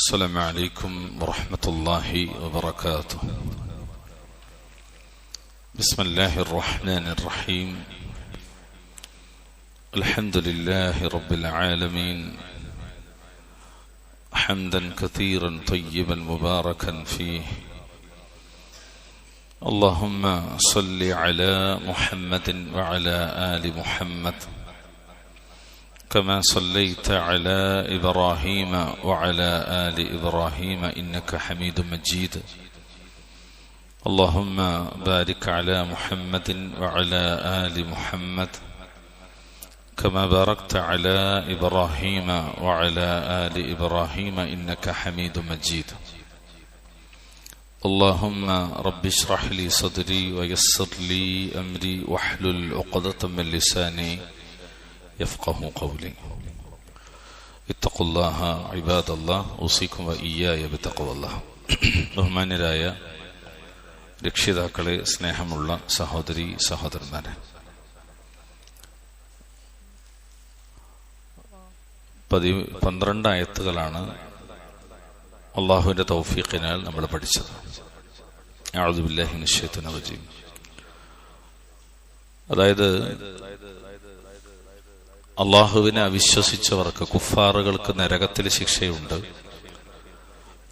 السلام عليكم ورحمة الله وبركاته. بسم الله الرحمن الرحيم. الحمد لله رب العالمين، حمدا كثيرا طيبا مباركا فيه. اللهم صل على محمد وعلى آل محمد كما صليت على إبراهيم وعلى آل إبراهيم إنك حميد مجيد. اللهم بارك على محمد وعلى آل محمد كما باركت على إبراهيم وعلى آل إبراهيم إنك حميد مجيد. اللهم رب اشرح لي صدري ويسر لي أمري واحلل عقدة من لساني يفقه قولي. اتقوا الله عباد الله، اوصيكم وإياي بتقوى الله. ബഹുമാന്യരായ രക്ഷിതാക്കളെ, സ്നേഹമുള്ള സഹോദരി സഹോദരന്മാരെ, 12 ആയത്തുകളാണ് അള്ളാഹുവിന്റെ തൗഫീഖിനാൽ നമ്മൾ പഠിച്ചത്. അഊദു ബില്ലാഹി മിനശ് ശൈത്വാനിർ റജീം. അതായത് അള്ളാഹുവിനെ അവിശ്വസിച്ചവർക്ക്, കുഫാറുകൾക്ക് നരകത്തിൽ ശിക്ഷയുണ്ട്.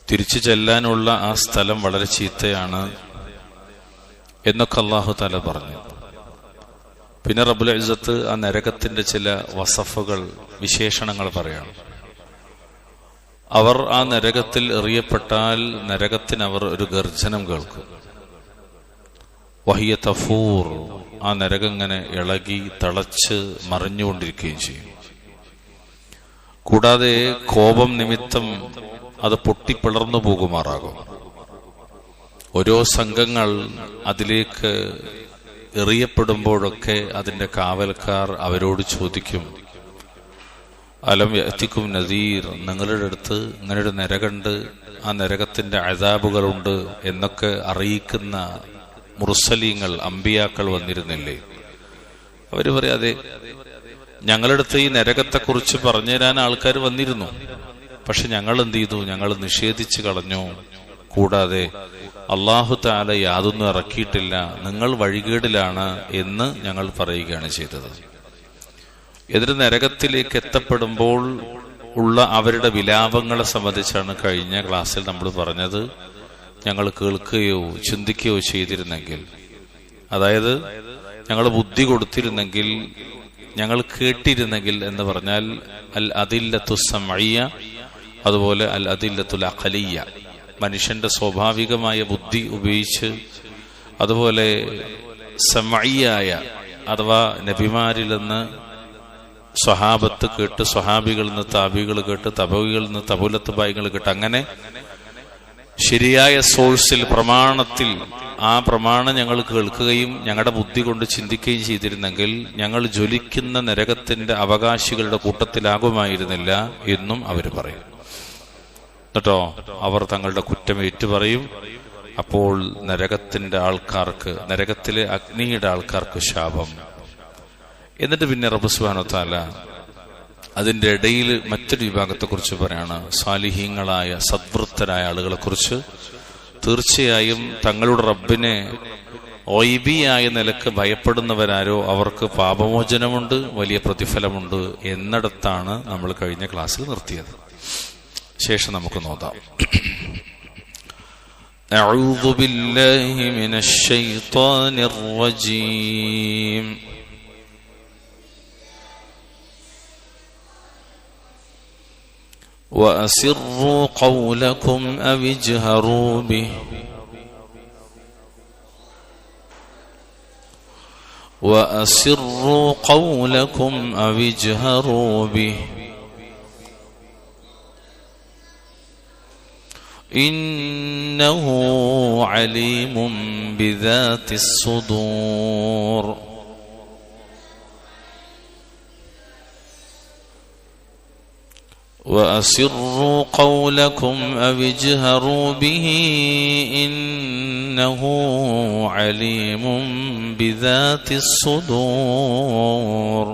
തിരിച്ചു ചെല്ലാനുള്ള ആ സ്ഥലം വളരെ ചീത്തയാണ് എന്നൊക്കെ അള്ളാഹു തആല പറഞ്ഞു. പിന്നെ റബ്ബുൽ ഇസ്സത്ത് ആ നരകത്തിന്റെ ചില വസഫുകൾ, വിശേഷണങ്ങൾ പറയാണ്. അവർ ആ നരകത്തിൽ എറിയപ്പെട്ടാൽ നരകത്തിന് അവർ ഒരു ഗർജനം കേൾക്കും. വഹിയ തഫൂർ, ആ നരകം ഇങ്ങനെ ഇളകി തിളച്ച് മറിഞ്ഞുകൊണ്ടിരിക്കുകയും ചെയ്യും. കൂടാതെ കോപം നിമിത്തം അത് പൊട്ടിപ്പിളർന്നു പോകുമാറാകും. ഓരോ സംഘങ്ങൾ അതിലേക്ക് എറിയപ്പെടുമ്പോഴൊക്കെ അതിന്റെ കാവൽക്കാർ അവരോട് ചോദിക്കും, അലം യഅതികും നദീർ, നിങ്ങളുടെ അടുത്ത് ഇങ്ങനൊരു നരകമുണ്ട്, ആ നരകത്തിന്റെ അദാബുകളുണ്ട് എന്നൊക്കെ അറിയിക്കുന്ന മുർസലീങ്ങൾ, അമ്പിയാക്കൾ വന്നിരുന്നില്ലേ? അവര് പറയാതെ, ഞങ്ങളുടെ അടുത്ത് ഈ നരകത്തെക്കുറിച്ച് പറഞ്ഞു തരാൻ ആൾക്കാർ വന്നിരുന്നു, പക്ഷെ ഞങ്ങൾ എന്ത് ചെയ്തു? ഞങ്ങൾ നിഷേധിച്ചു കളഞ്ഞു. കൂടാതെ അല്ലാഹു തആല യാതൊന്നും ഇറക്കിയിട്ടില്ല, നിങ്ങൾ വഴികേടിലാണ് എന്ന് ഞങ്ങൾ പറയുകയാണ് ചെയ്തത്. എന്നിട്ട് നരകത്തിലേക്ക് എത്തപ്പെടുമ്പോൾ ഉള്ള അവരുടെ വിലാപങ്ങളെ സംബന്ധിച്ചാണ് കഴിഞ്ഞ ക്ലാസ്സിൽ നമ്മൾ പറഞ്ഞത്. ഞങ്ങൾ കേൾക്കുകയോ ചിന്തിക്കുകയോ ചെയ്തിരുന്നെങ്കിൽ, അതായത് ഞങ്ങൾ ബുദ്ധി കൊടുത്തിരുന്നെങ്കിൽ, ഞങ്ങൾ കേട്ടിരുന്നെങ്കിൽ എന്ന് പറഞ്ഞാൽ അൽ അദില്ലത്തു സമഇയ്യ, അതുപോലെ അൽ അദില്ലത്തുൽ അഖലിയ്യ, മനുഷ്യന്റെ സ്വാഭാവികമായ ബുദ്ധി ഉപയോഗിച്ച്, അതുപോലെ സമഇയ്യായ അഥവാ നബിമാരിൽ നിന്ന് സ്വഹാബത്ത് കേട്ട്, സ്വഹാബികളിൽ നിന്ന് താബികൾ കേട്ട്, തബവികളിൽ നിന്ന് തബുലത്ത് ബായികൾ കേട്ട്, അങ്ങനെ ശരിയായ സോഴ്സിൽ, പ്രമാണത്തിൽ, ആ പ്രമാണം ഞങ്ങൾ കേൾക്കുകയും ഞങ്ങളുടെ ബുദ്ധി കൊണ്ട് ചിന്തിക്കുകയും ചെയ്തിരുന്നെങ്കിൽ ഞങ്ങൾ ജ്വലിക്കുന്ന നരകത്തിന്റെ അവകാശികളുടെ കൂട്ടത്തിലാകുമായിരുന്നില്ല എന്നും അവർ പറയും. കേട്ടോ, അവർ തങ്ങളുടെ കുറ്റം ഏറ്റുപറയും. അപ്പോൾ നരകത്തിന്റെ ആൾക്കാർക്ക്, നരകത്തിലെ അഗ്നിയുടെ ആൾക്കാർക്ക് ശാപം. എന്നിട്ട് പിന്നെ റബ്ബ് സുബ്ഹാനഹു വ തആല അതിന്റെ ഇടയിൽ മറ്റൊരു വിഭാഗത്തെ കുറിച്ച് പറയാണ്, സാലിഹീങ്ങളായ സദ്വൃത്തരായ ആളുകളെ കുറിച്ച്. തീർച്ചയായും തങ്ങളുടെ റബ്ബിനെ ഗൈബിയായ നിലക്ക് ഭയപ്പെടുന്നവരാരോ അവർക്ക് പാപമോചനമുണ്ട്, വലിയ പ്രതിഫലമുണ്ട് എന്നിടത്താണ് നമ്മൾ കഴിഞ്ഞ ക്ലാസ്സിൽ നിർത്തിയത്. ശേഷം നമുക്ക് നോക്കാം. അഊദു ബില്ലാഹി മിനശ് ശൈത്വാനിർ റജീം. وأسروا قولكم أو اجهروا به وأسروا قولكم أو اجهروا به إنه عليم بذات الصدور. وأسروا قولكم أو اجهروا به إنه عليم بذات الصدور.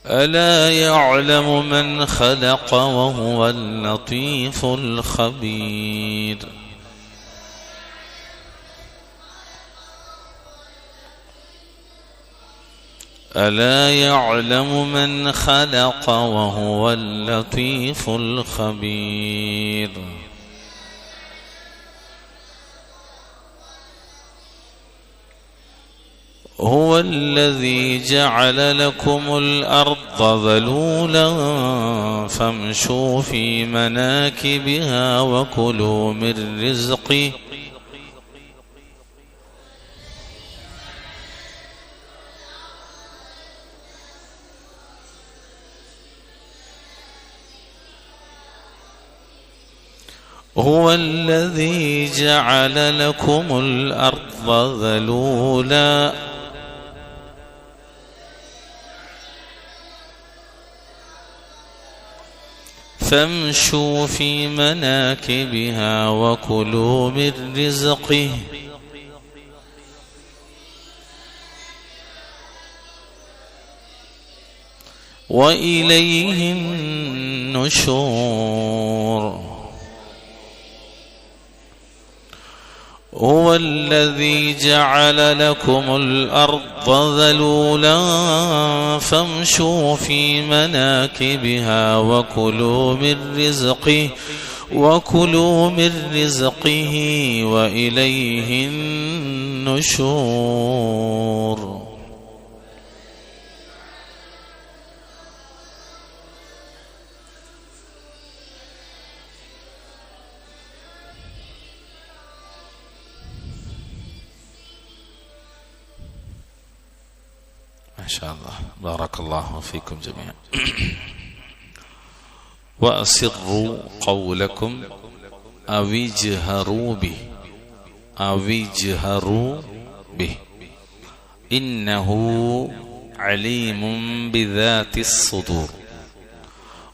ألا يعلم من خلق وهو اللطيف الخبير ألا يعلم من خلق وهو اللطيف الخبير هو الذي جعل لكم الأرض ذلولا فامشوا في مناكبها وكلوا من رزقه هو الذي جعل لكم الأرض ذلولا فامشوا في مناكبها وكلوا من رزقه وإليه النشور هو الذي جعل لكم الأرض ذلولا فامشوا في مناكبها وكلوا من رزقه وإليه النشور ما شاء الله بارك الله فيكم جميعا وأسروا قولكم أو اجهروا به إنه عليم بذات الصدور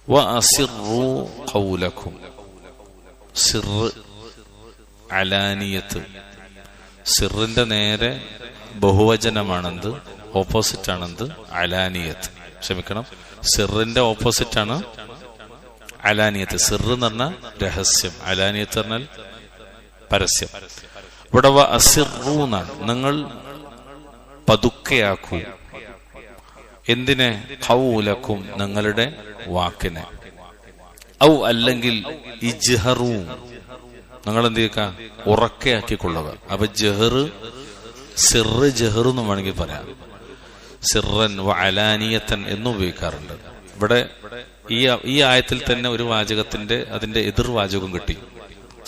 وأسروا قولكم سر علانية സിറിന്റെ നേരെ ബഹുവചനമാണെന്ത്, ഓപ്പോസിറ്റ് ആണെന്ത്? അലാനിയത്ത്. ക്ഷമിക്കണം, സിറിന്റെ ഓപ്പോസിറ്റ് ആണ് അലാനിയത്ത്. സിറ് എന്ന് പറഞ്ഞാൽ രഹസ്യം, അലാനിയത്ത് പറഞ്ഞാൽ പരസ്യം. ഇവിടെ അസിറൂന്നാണ്, നിങ്ങൾ പതുക്കെയാക്കൂ. എന്തിനെ? ഖൗലക്കും, നിങ്ങളുടെ വാക്കിനെ. ഔ അല്ലെങ്കിൽ ഇജ്ഹറൂ, നിങ്ങൾ എന്ത് ചെയ്യുക? ഉറക്കെയാക്കിക്കൊള്ളുക. അപ്പൊ ജഹറ്, സിറ് ജഹറ് എന്നും വേണമെങ്കിൽ പറയാം. സിറൻ വ അലാനിയത്തൻ എന്നും ഉപയോഗിക്കാറുണ്ട്. ഇവിടെ ഈ ആയത്തിൽ തന്നെ ഒരു വാചകത്തിന്റെ അതിന്റെ എതിർവാചകം കിട്ടി.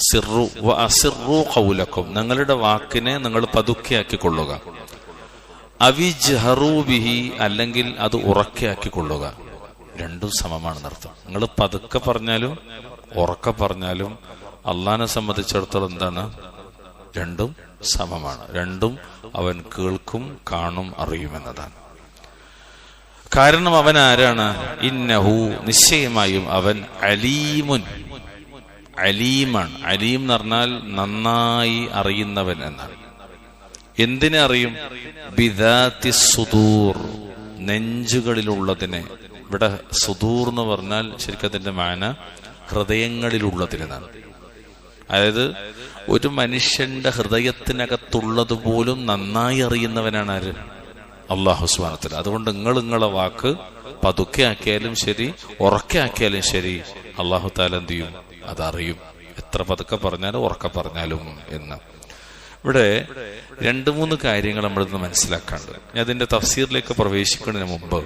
സിറു വ അസിറു ഖൗലക്കും, നിങ്ങളുടെ വാക്കിനെ നിങ്ങൾ പതുക്കെയാക്കിക്കൊള്ളുക. അവിജ്ഹറൂ ബിഹി, അല്ലെങ്കിൽ അത് ഉറക്കെയാക്കിക്കൊള്ളുക. രണ്ടും സമമാണെന്നർത്ഥം. നിങ്ങൾ പതുക്കെ പറഞ്ഞാലും ഉറക്കെ പറഞ്ഞാലും അള്ളാഹിനെ സംബന്ധിച്ചിടത്തോളം എന്താണ്? രണ്ടും സമമാണ്. രണ്ടും അവൻ കേൾക്കും, കാണും, അറിയുമെന്നതാണ്. കാരണം അവൻ ആരാണ്? ഇന്നഹു, നിശ്ചയമായും അവൻ അലീമുൻ, അലീമാണ്. അലീം എന്ന് പറഞ്ഞാൽ നന്നായി അറിയുന്നവൻ എന്നാണ്. എന്തിനെ അറിയും? ബിദാത്തി സുദൂർ, നെഞ്ചുകളിലുള്ളതിനെ. ഇവിടെ സുദൂർ എന്ന് പറഞ്ഞാൽ ശരിക്കും അതിന്റെ മാന ഹൃദയങ്ങളിലുള്ളതിനാണ്. അതായത് ഒരു മനുഷ്യന്റെ ഹൃദയത്തിനകത്തുള്ളത് പോലും നന്നായി അറിയുന്നവനാണ് ആര്? അല്ലാഹു സുബ്ഹാനഹു വ തആല. അതുകൊണ്ട് നിങ്ങളെ വാക്ക് പതുക്കെ ആക്കിയാലും ശരി, ഉറക്കെ ആക്കിയാലും ശരി, അല്ലാഹു തആല എന്ത് ചെയ്യും? അതറിയും, എത്ര പതുക്കെ പറഞ്ഞാലും ഉറക്കെ പറഞ്ഞാലും എന്ന്. ഇവിടെ 2-3 കാര്യങ്ങൾ നമ്മളിന്ന് മനസ്സിലാക്കാണ്ട്. അതിന്റെ തഫ്സീറിലേക്ക് പ്രവേശിക്കുന്നതിന് മുമ്പ്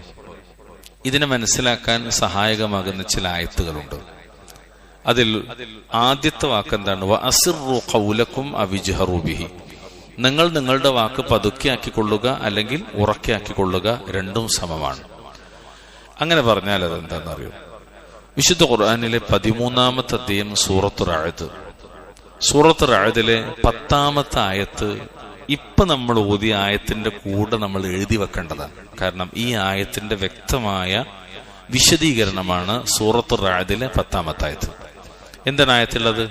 ഇതിനെ മനസ്സിലാക്കാൻ സഹായകമാകുന്ന ചില ആയത്തുകളുണ്ട്. അതിൽ ആദ്യത്തെ വാക്ക് എന്താണ്? വഅസിറു ഖൗലക്കും അവിജ്ഹറൂ ബിഹി, നിങ്ങൾ നിങ്ങളുടെ വാക്ക് പതുക്കെ ആക്കിക്കൊള്ളുക അല്ലെങ്കിൽ ഉറക്കെ ആക്കിക്കൊള്ളുക, രണ്ടും സമമാണ്. അങ്ങനെ പറഞ്ഞാൽ അതെന്താണെന്നറിയോ? വിശുദ്ധ ഖുർആനിലെ 13-ാമത്തെ അധ്യായം സൂറത്തുർ റഅദ്, സൂറത്തുർ റഅദിലെ 10-ാമത്തെ ആയത്ത് ഇപ്പൊ നമ്മൾ ഓതിയ ആയത്തിന്റെ കൂടെ നമ്മൾ എഴുതി വെക്കേണ്ടതാണ്. കാരണം ഈ ആയത്തിന്റെ വ്യക്തമായ വിശദീകരണമാണ് സൂറത്തുർ റഅദിലെ 10-ാമത്തെ ആയത്ത്. എന്താണ് ആയത്തുള്ളത്?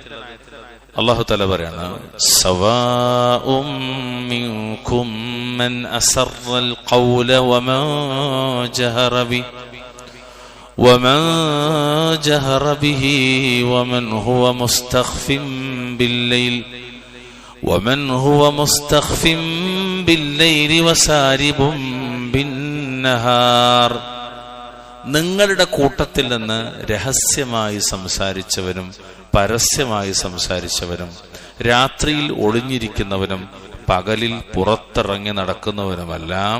അല്ലാഹു തആല പറയാണ്, സവാഉം മിൻകും മൻ അസറൽ ഖൗല വമൻ ജഹറ ബി. ومن جهر به ومن هو مستخف بالليل وسارب بالنهار. നിങ്ങളുടെ കൂട്ടത്തിൽ നിന്ന് രഹസ്യമായി സംസാരിച്ചവനും പരസ്യമായി സംസാരിച്ചവനും രാത്രിയിൽ ഒളിഞ്ഞിരിക്കുന്നവനും പകലിൽ പുറത്തിറങ്ങി നടക്കുന്നവനുമെല്ലാം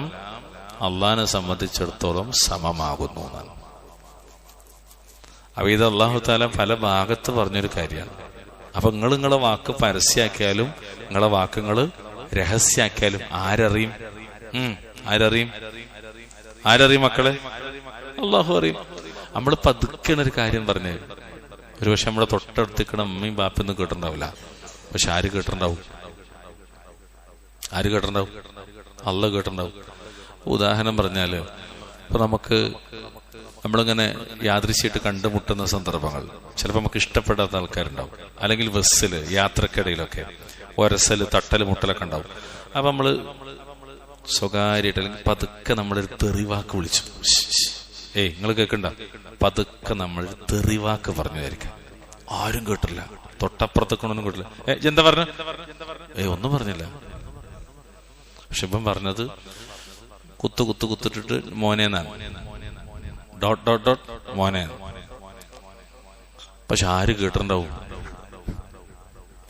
അള്ളാഹിനെ സംബന്ധിച്ചിടത്തോളം സമമാകുന്നു എന്നാണ്. അപ്പൊ ഇത് അള്ളാഹു താല പല ഭാഗത്ത് പറഞ്ഞൊരു കാര്യമാണ്. അപ്പൊ നിങ്ങളെ വാക്ക് പരസ്യാക്കിയാലും നിങ്ങളെ വാക്കുകൾ രഹസ്യാക്കിയാലും ആരറിയും? ആരറിയും മക്കളെ? അള്ളാഹു അറിയും. നമ്മൾ പതുക്കണ ഒരു കാര്യം പറഞ്ഞേ, ഒരുപക്ഷെ നമ്മളെ തൊട്ടടുത്തിക്കണ അമ്മയും ബാപ്പൊന്നും കേട്ടിട്ടുണ്ടാവില്ല. പക്ഷെ ആര് കേട്ടിട്ടുണ്ടാവും? അള്ള കേട്ടിട്ടുണ്ടാവും. ഉദാഹരണം പറഞ്ഞാല് ഇപ്പൊ നമ്മളിങ്ങനെ യാദൃശ്യമായിട്ട് കണ്ടുമുട്ടുന്ന സന്ദർഭങ്ങൾ ചിലപ്പോൾ നമുക്ക് ഇഷ്ടപ്പെടാത്ത ആൾക്കാരുണ്ടാവും. അല്ലെങ്കിൽ ബസ്സില് യാത്രക്കിടയിലൊക്കെ ഒരസല് തട്ടല് മുട്ടലൊക്കെ ഉണ്ടാവും. അപ്പൊ നമ്മള് സ്വകാര്യമായിട്ട് അല്ലെങ്കിൽ പതുക്കെ നമ്മളൊരു തെറിവാക്ക് വിളിച്ചു. നിങ്ങൾ കേൾക്കണ്ട, പതുക്കെ നമ്മൾ തെറിവാക്ക് പറഞ്ഞായിരിക്കാം. ആരും കേട്ടില്ല, തൊട്ടപ്പുറത്തേക്കൊന്നും കേട്ടില്ല. എന്താ പറഞ്ഞ? ഒന്നും പറഞ്ഞില്ല. പക്ഷെ ഇപ്പം പറഞ്ഞത് കുത്തിട്ടിട്ട് മോനേന്നാണ്, ഡോട്ട് ഡോട്ട് ഡോട്ട് മോനെ. പക്ഷെ ആര് കേട്ടിട്ടുണ്ടാവും?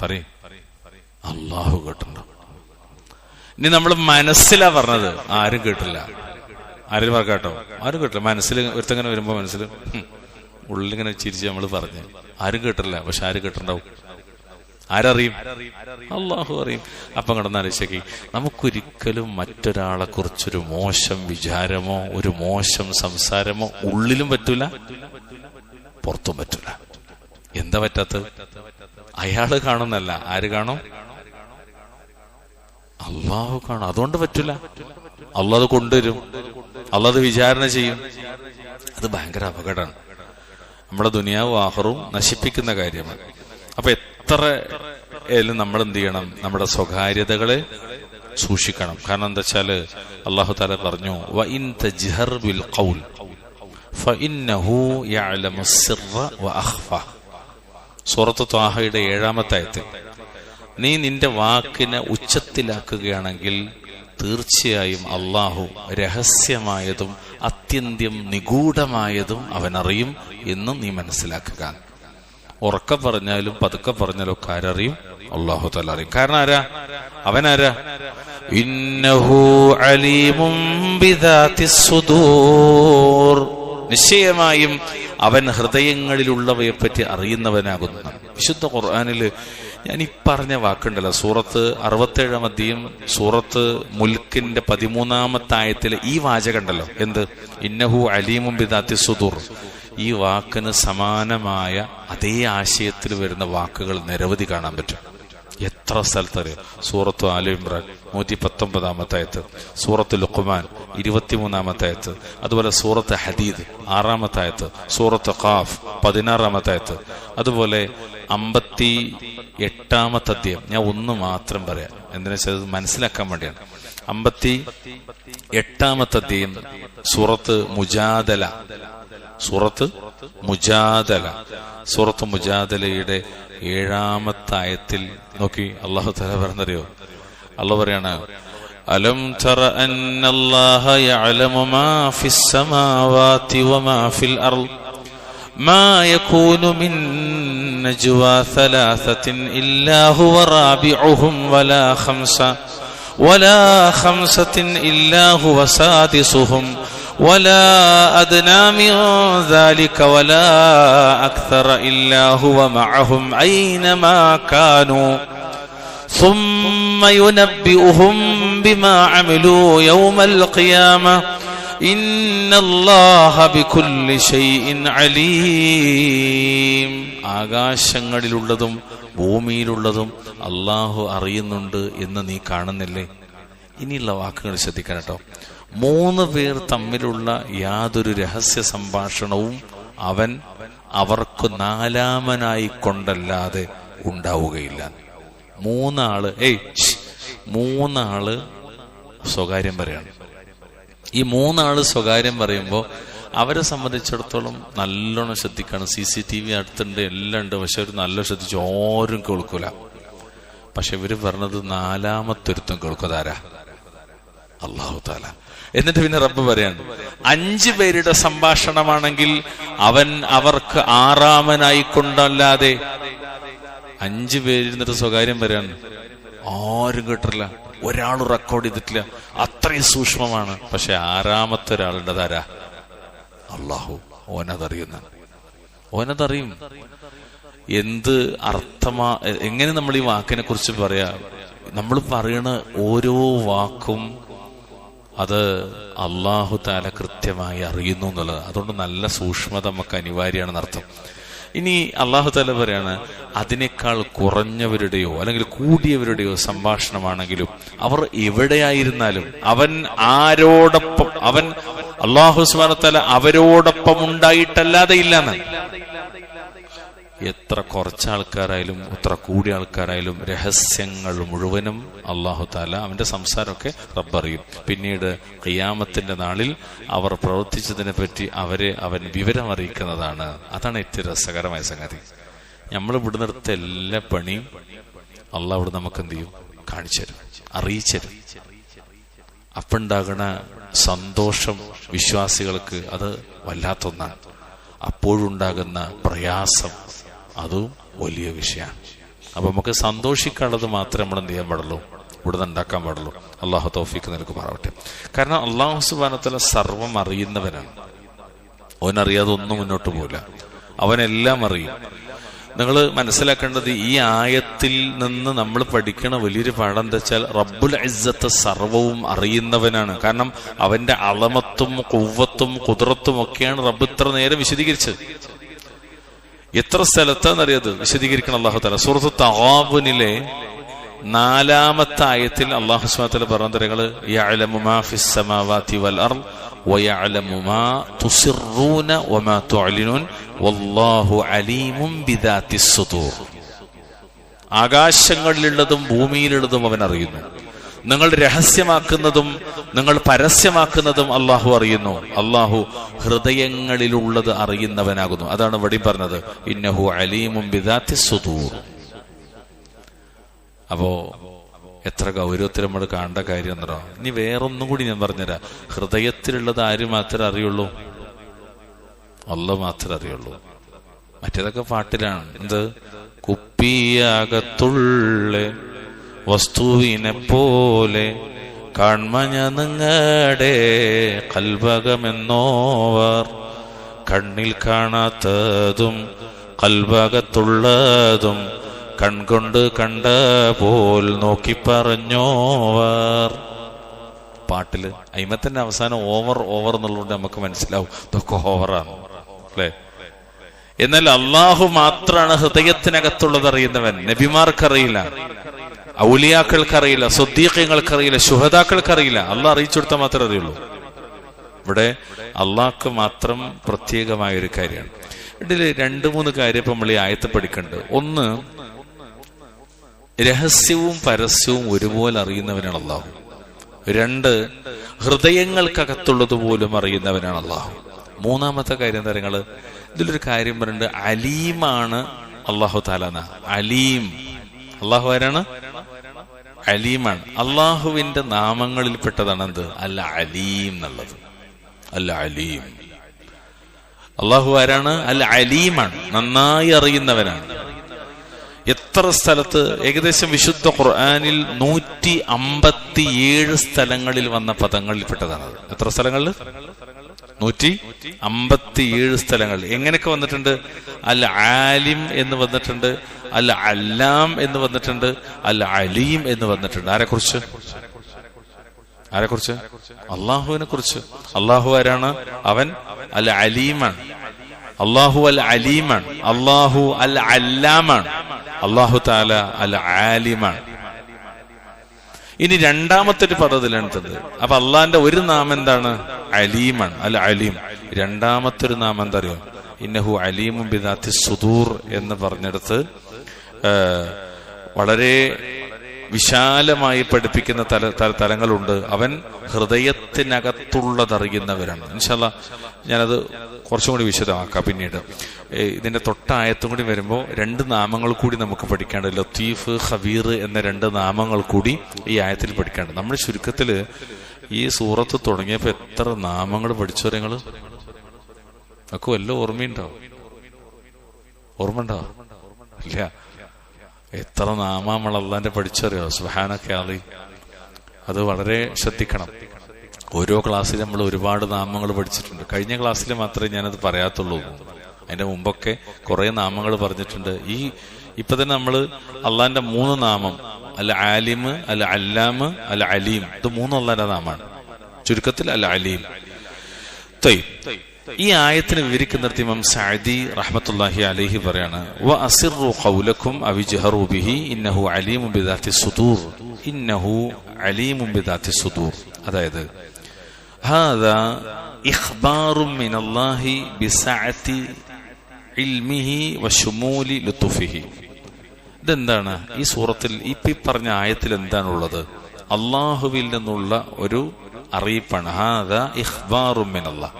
പറയും, അള്ളാഹു കേട്ടിട്ടുണ്ടാവും. ഇനി നമ്മൾ മനസ്സിലാ പറഞ്ഞത്, ആരും കേട്ടില്ല. ആരും കേട്ടോ? ആരും കേട്ടില്ല. മനസ്സിൽ ഒരുത്തങ്ങനെ വരുമ്പോ മനസ്സിൽ ഉള്ളിലിങ്ങനെ ചിരിച്ച് നമ്മൾ പറഞ്ഞു, ആരും കേട്ടില്ല. പക്ഷെ ആര് കേട്ടിട്ടുണ്ടാവും? ആരറിയും? അള്ളാഹു അറിയും. അപ്പം കിടന്നാലോചിച്ചേക്ക്, നമുക്കൊരിക്കലും മറ്റൊരാളെ കുറിച്ചൊരു മോശം വിചാരമോ ഒരു മോശം സംസാരമോ ഉള്ളിലും പറ്റൂല, പുറത്തും പറ്റൂല. എന്താ പറ്റാത്തത്? അയാള് കാണുന്നല്ല, ആര് കാണും? അള്ളാഹു കാണും. അതുകൊണ്ട് പറ്റൂല. അള്ളാഹ് കൊണ്ടുവരും, അള്ളാഹ് വിചാരണ ചെയ്യും. അത് ഭയങ്കര അപകടമാണ്. നമ്മുടെ ദുനിയാവും ആഖിറവും നശിപ്പിക്കുന്ന കാര്യമാണ്. അപ്പൊ എത്ര നമ്മൾ എന്ത് ചെയ്യണം? നമ്മുടെ സ്വകാര്യതകളെ സൂക്ഷിക്കണം. കാരണം എന്താ വെച്ചാല് അള്ളാഹു തആല പറഞ്ഞു, വഇൻ തജ്ഹർ ബിൽ ഖൗൽ ഫഇന്നഹു യഅലമു സിർറ വഅഖ്ഫ. സൂറത്ത് ത്വാഹയുടെ 7-ാമത്തെ ആയത്ത്, നീ നിന്റെ വാക്കിനെ ഉച്ചത്തിലാക്കുകയാണെങ്കിൽ തീർച്ചയായും അള്ളാഹു രഹസ്യമായതും അത്യന്തം നിഗൂഢമായതും അവനറിയും എന്ന് നീ മനസ്സിലാക്കുക. ഉറക്കം പറഞ്ഞാലും പതുക്കെ പറഞ്ഞാലും ഒക്കെ ആരറിയും? അള്ളാഹു തആല അറിയും. കാരണം ആരാ? അവനാരാ? ഇന്നഹു അലീമും ബിദാതിസ് സുദൂർ. നിശ്ചയമായും അവൻ ഹൃദയങ്ങളിലുള്ളവയെ പറ്റി അറിയുന്നവനാകുന്നു. വിശുദ്ധ ഖുർആനില് ഞാൻ ഈ പറഞ്ഞ വാക്കുണ്ടല്ലോ, സൂറത്ത് 67-ാം അധ്യായം സൂറത്ത് മുൽക്കിന്റെ 13-ാമത്തെ ആയത്തിലെ ഈ വാചകണ്ടല്ലോ, എന്ത്? ഇന്നഹു അലീമും ബിദാതിസ് സുദൂർ. ഈ വാക്കിന് സമാനമായ അതേ ആശയത്തിൽ വരുന്ന വാക്കുകൾ നിരവധി കാണാൻ പറ്റും. എത്ര സ്ഥലത്തറിയാം? സൂറത്ത് ആല ഇമ്രാൻ 119-ാമത്തെ ആയത്ത്, സൂറത്ത് ലുഖ്മാൻ 23-ാമത്തെ ആയത്ത്, അതുപോലെ സൂറത്ത് ഹദീദ് 6-ാമത്തെ ആയത്ത്, സൂറത്ത് ഖാഫ് 16-ാമത്തെ ആയത്ത്, അതുപോലെ 58-ാമത്തെ അധ്യായം. ഞാൻ ഒന്ന് മാത്രം പറയാം, എന്തിനാ വെച്ചാൽ അത് മനസ്സിലാക്കാൻ വേണ്ടിയാണ്. 58-ാമത്തെ അധ്യായം സൂറത്ത് മുജാദല. സൂറത്ത് മുജാദലയുടെ 7-ാമത്തെ ആയത്തിൽ നോക്കി അല്ലാഹു തആല പറഞ്ഞറിയോ? അല്ലാഹു പറയാണ്, അലം തറ അന്നല്ലാഹ യഅലമു മാ ഫിസ് സമാവാതി വമാ ഫിൽ അർള് മാ യകൂനു മിൻ നജ്വാ സലാസത്തിൻ ഇല്ലാ ഹുവ റാബിഉഹും വലാ ഖംസത്തിൻ ഇല്ലാ ഹുവ സാദിസുഹും ولا أدنى من ذلك ولا أكثر إلا هو معهم أينما كانوا ثم ينبئهم بما عملوا يوم القيامة إن الله بكل شيء عليم. ആകാശങ്ങളിലുള്ളതും ഭൂമിയിലുള്ളതും അല്ലാഹു അറിയുന്നുണ്ട് എന്ന് നീ കാണുന്നില്ലേ? ഇനിയുള്ള വാക്കുകൾ ശ്രദ്ധിക്കണം കേട്ടോ. 3 പേർ തമ്മിലുള്ള യാതൊരു രഹസ്യ സംഭാഷണവും അവൻ അവർക്ക് 4-ാമനായി കൊണ്ടല്ലാതെ ഉണ്ടാവുകയില്ല. 3 ആള് സ്വകാര്യം പറയാണ്. ഈ 3 ആള് സ്വകാര്യം പറയുമ്പോൾ അവരെ സംബന്ധിച്ചിടത്തോളം നല്ലോണം ശ്രദ്ധിക്കണം. CCTV അടുത്തുണ്ട്, എല്ലാം ഉണ്ട്. പക്ഷെ അവർ നല്ല ശ്രദ്ധിച്ചു, ആരും കേൾക്കൂല. പക്ഷെ ഇവര് പറഞ്ഞത് നാലാമത്തൊരുത്തും കേൾക്കതാരാ? അല്ലാഹു തആല. എന്നിട്ട് പിന്നെ റബ്ബ് പറയാണ്, 5 പേരുടെ സംഭാഷണമാണെങ്കിൽ അവൻ അവർക്ക് ആറാമനായിക്കൊണ്ടല്ലാതെ 5 പേരിരുന്നിട്ട് സ്വകാര്യം പറയാണ്, ആരും കേട്ടില്ല, ഒരാളും റെക്കോർഡ് ചെയ്തിട്ടില്ല. അത്രയും സൂക്ഷ്മമാണ്. പക്ഷെ ആറാമത്തെ ഒരാളുണ്ടതാരാ? അല്ലാഹു. ഓനതറിയും. എന്ത് അർത്ഥമാ, എങ്ങനെ നമ്മൾ ഈ വാക്കിനെ കുറിച്ച് പറയാ? നമ്മൾ പറയണ ഓരോ വാക്കും അത് അല്ലാഹു തആല കൃത്യമായി അറിയുന്നു എന്നുള്ളത്. അതുകൊണ്ട് നല്ല സൂക്ഷ്മത നമുക്ക് അനിവാര്യമാണെന്ന് അർത്ഥം. ഇനി അല്ലാഹു തആല പറയാണ്, അതിനേക്കാൾ കുറഞ്ഞവരുടെയോ അല്ലെങ്കിൽ കൂടിയവരുടെയോ സംഭാഷണമാണെങ്കിലും അവർ എവിടെയായിരുന്നാലും അവൻ ആരോടൊപ്പം, അവൻ അല്ലാഹു സുബ്ഹാനഹു വ തആല അവരോടൊപ്പം ഉണ്ടായിട്ടല്ലാതെ ഇല്ലെന്ന്. എത്ര കുറച്ചാൾക്കാരായാലും എത്ര കൂടിയ ആൾക്കാരായാലും രഹസ്യങ്ങൾ മുഴുവനും അല്ലാഹു തആല, അവന്റെ സംസാരമൊക്കെ റബ്ബറിയും. പിന്നീട് ഖിയാമത്തിന്റെ നാളിൽ അവർ പ്രവർത്തിച്ചതിനെ പറ്റി അവൻ വിവരം അറിയിക്കുന്നതാണ്. അതാണ് ഏറ്റവും രസകരമായ സംഗതി. നമ്മൾ ഇവിടുന്നെടുത്ത എല്ലാ പണിയും അള്ളാഹ് ഇവിടെ നമുക്ക് എന്ത് ചെയ്യും? കാണിച്ചു തരും, അറിയിച്ചു തരും. അപ്പുണ്ടാകുന്ന സന്തോഷം വിശ്വാസികൾക്ക് അത് വല്ലാത്തൊന്നാണ്. അപ്പോഴുണ്ടാകുന്ന പ്രയാസം അതും വലിയ വിഷയമാണ്. അപ്പൊ നമുക്ക് സന്തോഷിക്കാനുള്ളത് മാത്രമേ നമ്മൾ എന്ത് ചെയ്യാൻ പാടുള്ളൂ, ഇവിടുന്ന് ഉണ്ടാക്കാൻ പാടുള്ളൂ. അള്ളാഹു തൗഫീഖ് നൽകുമാറാവട്ടെ. കാരണം അള്ളാഹു സുബ്ഹാനഹു വ തആല സർവ്വം അറിയുന്നവനാണ്. അവനറിയാതെ ഒന്നും മുന്നോട്ട് പോകില്ല. അവനെല്ലാം അറിയും. നിങ്ങൾ മനസ്സിലാക്കേണ്ടത്, ഈ ആയത്തിൽ നിന്ന് നമ്മൾ പഠിക്കണ വലിയൊരു പാഠം എന്താ വെച്ചാൽ, റബ്ബുൽ ഇസ്സത്ത് സർവവും അറിയുന്നവനാണ്. കാരണം അവന്റെ അളമത്തും ഖുവ്വത്തും ഖുദ്റത്തും ഒക്കെയാണ് റബ്ബ് ഇത്ര നേരം വിശദീകരിച്ചത്. എത്ര സ്ഥലത്താണെന്നറിയത് വിശദീകരിക്കണം അല്ലാഹു തആല. സൂറത്ത് തഗാബുനിലെ 4-ാമത്തെ ആയത്തിൽ അല്ലാഹു സുബ്ഹാനഹു വ തആല പറഞ്ഞ തരങ്ങള്, യഅലമു മാ ഫിസ് സമാവാതി വൽ അർദ് വയഅലമു മാ തുസിറൂന വമാ തുഅ്ലിനൂൻ വല്ലാഹു അലീമുൻ ബിദാത്തിസ് സുദൂർ. ആകാശങ്ങളിലുള്ളതും ഭൂമിയിലുള്ളതും അവൻ അറിയുന്നു. നിങ്ങൾ രഹസ്യമാക്കുന്നതും നിങ്ങൾ പരസ്യമാക്കുന്നതും അള്ളാഹു അറിയുന്നു. അള്ളാഹു ഹൃദയങ്ങളിലുള്ളത് അറിയുന്നവനാകുന്നു. അതാണ് ഇവിടെ പറഞ്ഞത്, ഇന്നഹു അലീമുൻ ബിദാത്തിസ് സുദൂർ. അപ്പോ എത്ര ഗൗരവത്തിൽ നമ്മൾ കാണേണ്ട കാര്യം എന്നോ. ഇനി വേറൊന്നും കൂടി ഞാൻ പറഞ്ഞുതരാം. ഹൃദയത്തിലുള്ളത് ആര് മാത്രമേ അറിയുള്ളൂ? അല്ലാഹു മാത്രമേ അറിയുള്ളൂ. മറ്റേതൊക്കെ പാട്ടിലാണ്. എന്ത്? കുപ്പിയകത്തുള്ള വസ്തുവിനെ പോലെ കാൺമഞ്ഞ നിങ്ങടെ കൽബകമെന്നോവർ, കണ്ണിൽ കാണാത്തതും കൽബകത്തുള്ളതും കൺകൊണ്ട് കണ്ട പോൽ നോക്കി പറഞ്ഞോവർ. പാട്ടില് അയിമത്തിന്റെ അവസാനം ഓവർ എന്നുള്ളതുകൊണ്ട് നമുക്ക് മനസ്സിലാവും ഇതൊക്കെ ഓവറാണ്, അല്ലേ? എന്നാൽ അള്ളാഹു മാത്രമാണ് ഹൃദയത്തിനകത്തുള്ളത് അറിയുന്നവൻ. നബിമാർക്കറിയില്ല, ഔലിയാക്കൾക്കറിയില്ല, സ്വദ്ദീഖീങ്ങൾക്കറിയില്ല, ശുഹദാക്കൾക്കറിയില്ല. അള്ളാഹ് അറിയിച്ചു കൊടുത്താൽ മാത്രമേ അറിയുള്ളൂ. ഇവിടെ അള്ളാഹ്ക്ക് മാത്രം പ്രത്യേകമായ ഒരു കാര്യമാണ്. ഇതിൽ 2-3 കാര്യം ഇപ്പൊ നമ്മൾ ഈ ആയത്ത് പഠിക്കുന്നുണ്ട്. ഒന്ന്, രഹസ്യവും പരസ്യവും ഒരുപോലെ അറിയുന്നവനാണ് അള്ളാഹു. 2, ഹൃദയങ്ങൾക്കകത്തുള്ളത് പോലും അറിയുന്നവനാണ് അള്ളാഹു. 3-ാമത്തെ കാര്യം തരങ്ങള്, ഇതിലൊരു കാര്യം പറയുന്നുണ്ട്, അലീമാണ് അള്ളാഹു തആല. അലീം, അള്ളാഹു ആരാണ്? അലീമാണ്. അള്ളാഹുവിന്റെ നാമങ്ങളിൽപ്പെട്ടതാണ് എന്ത്? അൽ അലീം എന്നുള്ളത്. അൽ അലീം. അള്ളാഹു ആരാണ്? അൽ അലീമാണ്, നന്നായി അറിയുന്നവനാണ്. എത്ര സ്ഥലത്ത്, ഏകദേശം വിശുദ്ധ ഖുർആനിൽ 157 സ്ഥലങ്ങളിൽ വന്ന പദങ്ങളിൽപ്പെട്ടതാണ്. എത്ര സ്ഥലങ്ങളിൽ? 157 സ്ഥലങ്ങൾ. എങ്ങനെയൊക്കെ വന്നിട്ടുണ്ട്? അൽ ആലിം എന്ന് വന്നിട്ടുണ്ട്, അൽ അല്ലാം എന്ന് വന്നിട്ടുണ്ട്, അൽ അലീം എന്ന് വന്നിട്ടുണ്ട്. ആരെക്കുറിച്ച്? അള്ളാഹുവിനെ കുറിച്ച്. അള്ളാഹു ആരാണ്? അവൻ അൽ അലീമാണ്. അള്ളാഹു അൽ അലീമാണ്. അള്ളാഹു അൽ അല്ലാമാണ്. അള്ളാഹു തആല അൽ ആലിമാണ്. ഇനി 2-ാമത്തെ ഒരു പദത്തിലെടുത്തത്. അപ്പൊ അള്ളാന്റെ ഒരു നാമം എന്താണ്? അലീമാണ്, അൽ അലീം. 2-ാമത്തെ ഒരു നാമം എന്താ അറിയോ? ഇന്നഹു അലീമുൻ ബിദാത്തിസ് സുദൂർ എന്ന് പറഞ്ഞെടുത്ത് വളരെ വിശാലമായി പഠിപ്പിക്കുന്ന തലങ്ങളുണ്ട്. അവൻ ഹൃദയത്തിനകത്തുള്ളതറിയുന്നവരാണ്. ഇൻഷാ അല്ലാഹ് ഞാനത് കുറച്ചും കൂടി വിശദമാക്കാം പിന്നീട്. ഇതിന്റെ തൊട്ടായത്തും കൂടി വരുമ്പോൾ 2 നാമങ്ങൾ കൂടി നമുക്ക് പഠിക്കാണ്ട്. ലത്തീഫ്, ഖബീർ എന്ന 2 നാമങ്ങൾ കൂടി ഈ ആയത്തിൽ പഠിക്കാണ്ട്. നമ്മൾ ചുരുക്കത്തില് ഈ സൂറത്ത് തുടങ്ങിയപ്പോ എത്ര നാമങ്ങൾ പഠിച്ചോ നിങ്ങള്? ഒക്കെ വല്ല ഓർമ്മയുണ്ടോ? ഇല്ല. എത്ര നാമങ്ങൾ അല്ലാന്റെ പഠിച്ചറിയോ? സുബ്ഹാനക അലി. അത് വളരെ ശ്രദ്ധിക്കണം. ഓരോ ക്ലാസ്സിലും നമ്മൾ ഒരുപാട് നാമങ്ങൾ പഠിച്ചിട്ടുണ്ട്. കഴിഞ്ഞ ക്ലാസ്സിൽ മാത്രമേ ഞാനത് പറയാത്തുള്ളൂ. അതിന്റെ മുമ്പൊക്കെ കുറെ നാമങ്ങൾ പറഞ്ഞിട്ടുണ്ട്. ഇപ്പൊ തന്നെ നമ്മള് അള്ളാന്റെ 3 നാമം, അൽ ആലിം, അൽ അല്ലാം, അൽ അലീം, ഇത് 3 അള്ളാന്റെ നാമാണ്. ചുരുക്കത്തിൽ അൽ അലീം. ഈ ആയത്തിന് വിവരിക്കുന്നിടത്ത് ഇമാം സഅദി റഹ്മത്തുള്ളാഹി അലൈഹി പറയാണ്, വ അസിറു ഖൗലക്കും അവിജ്ഹറു ബിഹി ഇന്നഹു അലീമുൻ ബിദാത്തി സുദൂർ, ഇന്നഹു അലീമുൻ ബിദാത്തി സുദൂർ. അതായത് ഹാദാ ഇഖ്ബാറും മിനല്ലാഹി ബിസഅതി ഇൽമിഹി വശുമൂലി ലുത്ഫിഹി. ഇതെന്താണ് ഈ സൂറത്തിൽ ഈ പറഞ്ഞ ആയത്തിൽ എന്താണുള്ളത്? അള്ളാഹുവിൽ നിന്നുള്ള ഒരു അറിയിപ്പാണ്. ഹാദാ ഇഖ്ബാറും മിനല്ലാഹ്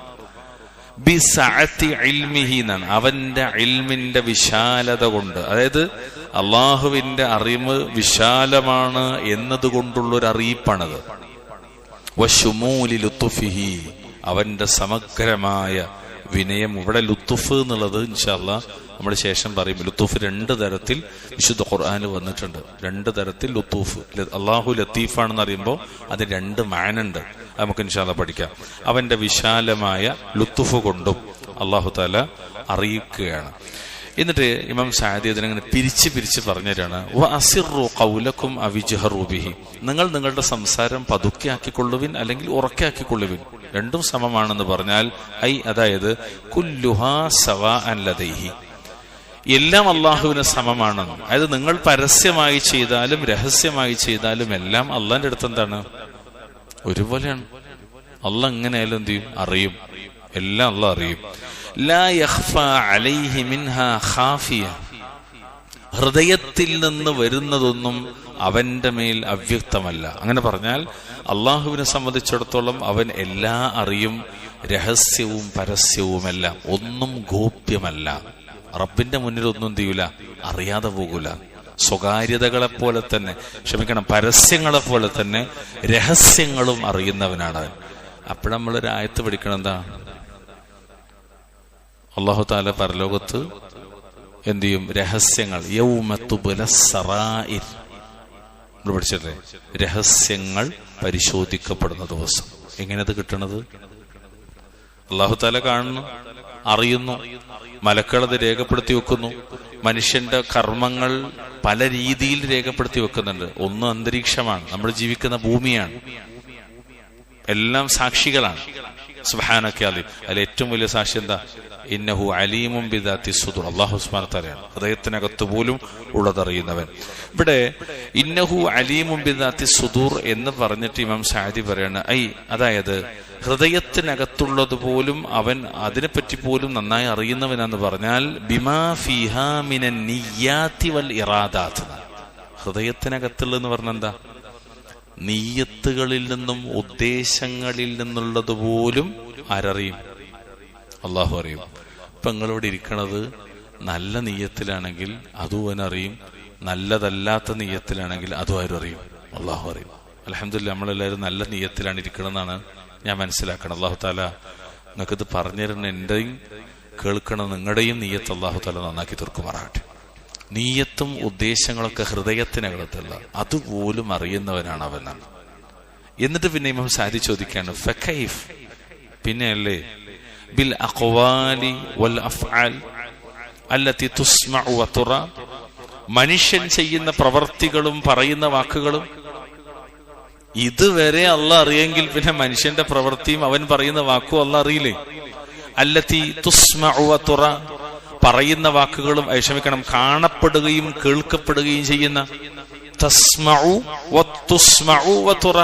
ബിസഅതി ഇൽമിഹി എന്നാണ്. അവന്റെ ഇൽമിന്റെ വിശാലത കൊണ്ട്, അതായത് അള്ളാഹുവിന്റെ അറിവ് വിശാലമാണ് എന്നതുകൊണ്ടുള്ളൊരു അറിയിപ്പാണത്. വശുമൂലി ലുത്ഫിഹി, അവന്റെ സമഗ്രമായ വിനയം. ഇവിടെ ലുത്തുഫ് എന്നുള്ളത് ഇൻഷാ അല്ലാഹ് നമ്മൾ ശേഷം പറയും. ലുത്തുഫ് 2 തരത്തിൽ വിശുദ്ധ ഖുർആനിൽ വന്നിട്ടുണ്ട്. 2 തരത്തിൽ ലുത്തൂഫ്. അള്ളാഹു ലത്തീഫാണെന്ന് അറിയുമ്പോൾ അത് 2 മാനുണ്ട്. നമുക്ക് ഇൻഷാ അല്ലാഹ് പഠിക്കാം. അവന്റെ വിശാലമായ ലുത്തുഫ് കൊണ്ടും അള്ളാഹു തആല അറിയിക്കുകയാണ്. എന്നിട്ട് ഇമാം സഅദി അതിനങ്ങനെ പിരിച്ച് പറഞ്ഞുതരാണ്. വ അസിറു ഖൗലക്കും അവിജ്ഹറു ബിഹി, നിങ്ങൾ നിങ്ങളുടെ സംസാരം പതുക്കെ ആക്കിക്കൊള്ളുവിൻ അല്ലെങ്കിൽ ഉറക്കെ ആക്കിക്കൊള്ളുവിൻ, 2ഉം സമമാണെന്ന് പറഞ്ഞാൽ അതായത് കുല്ലുഹാ സവാഅൻ ലദൈഹി, എല്ലാം അള്ളാഹുവിന് സമമാണെന്ന്. അതായത് നിങ്ങൾ പരസ്യമായി ചെയ്താലും രഹസ്യമായി ചെയ്താലും എല്ലാം അള്ളാന്റെ അടുത്ത് എന്താണ്? ഒരുപോലെയാണ്. അള്ളാഹ് എങ്ങനെയായാലും എന്ത് ചെയ്യും? അറിയും. എല്ലാം അള്ളാഹ് അറിയും. ലാ യഖ്ഫാ അലൈഹി മിൻഹാ ഖാഫിയ, ഹൃദയത്തിൽ നിന്ന് വരുന്നതൊന്നും അവന്റെ മേൽ അവ്യക്തമല്ല. അങ്ങനെ പറഞ്ഞാൽ അള്ളാഹുവിനെ സംബന്ധിച്ചിടത്തോളം അവൻ എല്ലാം അറിയും. രഹസ്യവും പരസ്യവുമെല്ലാം, ഒന്നും ഗോപ്യമല്ല. റബ്ബിന്റെ മുന്നിൽ ഒന്നും എന്ത് ചെയ്യൂല? അറിയാതെ പോകൂല. സ്വകാര്യതകളെപ്പോലെ തന്നെ, പരസ്യങ്ങളെ പോലെ തന്നെ രഹസ്യങ്ങളും അറിയുന്നവനാണ്. അപ്പോൾ നമ്മളൊരു ആയത്ത് പഠിക്കണം. എന്താ? അല്ലാഹു തആല പരലോകത്ത് എന്ത് ചെയ്യും? രഹസ്യങ്ങൾ, യൗമ തുബ്ലസ് സറായിർ, നമ്മൾ പഠിച്ചല്ലേ? രഹസ്യങ്ങൾ പരിശോധിക്കപ്പെടുന്ന ദിവസം. എങ്ങനെയത് കിട്ടണത്? അല്ലാഹു തആല കാണുന്നു, അറിയുന്നു, മലക്കുകളത് രേഖപ്പെടുത്തി വെക്കുന്നു. മനുഷ്യന്റെ കർമ്മങ്ങൾ പല രീതിയിൽ രേഖപ്പെടുത്തി വെക്കുന്നുണ്ട്. ഒന്ന് അന്തരീക്ഷമാണ്, നമ്മൾ ജീവിക്കുന്ന ഭൂമിയാണ്, എല്ലാം സാക്ഷികളാണ്. സുബ്ഹാനക അലി. അതിൽ ഏറ്റവും വലിയ സാക്ഷി എന്താ? ഇന്നഹു അലീമുൻ ബിദാത്തി സുദൂർ, അല്ലാഹു സുബ്ഹാനഹു വ തആലയാണ്, ഹൃദയത്തിനകത്ത് പോലും ഉള്ളതറിയുന്നവൻ. ഇവിടെ ഇന്നഹു അലീമുൻ ബിദാത്തി സുദൂർ എന്ന് പറഞ്ഞിട്ട് ഇമാം സഅദി പറയാണ്, അതായത് ഹൃദയത്തിനകത്തുള്ളത് പോലും അവൻ അതിനെപ്പറ്റി പോലും നന്നായി അറിയുന്നവനാന്ന് പറഞ്ഞാൽ ബിമാ ഫീഹാ മിനൻ നിയ്യാത്തി വൽ ഇറാദാത്ത്. ഹൃദയത്തിനകത്തുള്ളതെന്ന് പറഞ്ഞാൽ എന്താ? നിയ്യത്തുകളിൽ നിന്നും ഉദ്ദേശങ്ങളിൽ നിന്നുള്ളത് പോലും ആരറിയും? അള്ളാഹു അറിയും. ഇപ്പൊ നിങ്ങളിവിടെ ഇരിക്കണത് നല്ല നിയ്യത്തിലാണെങ്കിൽ അതും അവനറിയും, നല്ലതല്ലാത്ത നിയ്യത്തിലാണെങ്കിൽ അതും ആരും അറിയും? അള്ളാഹു അറിയും. അൽഹംദുലില്ലാഹ് നമ്മളെല്ലാവരും നല്ല നിയ്യത്തിലാണ് ഇരിക്കണമെന്നാണ് ഞാൻ മനസ്സിലാക്കണം. അള്ളാഹു താല നിങ്ങൾക്കിത് പറഞ്ഞു തരുന്ന എന്റെയും കേൾക്കണം നിങ്ങളുടെയും നിയ്യത്ത് അള്ളാഹു താല നന്നാക്കി തീർക്കുമാറാകട്ടെ. നീയത്തും ഉദ്ദേശങ്ങളൊക്കെ ഹൃദയത്തിനകത്തുള്ള അതുപോലും അറിയുന്നവനാണ് അവനാണ്. എന്നിട്ട് പിന്നെ ഇമാം സഅദി ചോദിക്കാണ്, ഫകൈഫ്, പിന്നെ അല്ലേ ബിൽ അഖ്വാലി വൽ അഫ്ആൽ അല്ലതി തുസ്മഉ വതുറ, മനുഷ്യൻ ചെയ്യുന്ന പ്രവർത്തികളും പറയുന്ന വാക്കുകളും ഇതുവരെ അള്ളാഹ് അറിയെങ്കിൽ പിന്നെ മനുഷ്യന്റെ പ്രവൃത്തിയും അവൻ പറയുന്ന വാക്കും അള്ളാഹ് അറിയില്ലേ? അല്ലതി തുസ്മഉ വതുറ, പറയുന്ന വാക്കുകളും കാണപ്പെടുകയും കേൾക്കപ്പെടുകയും ചെയ്യുന്ന. തസ്മഉ വതുസ്മഉ വതുറ,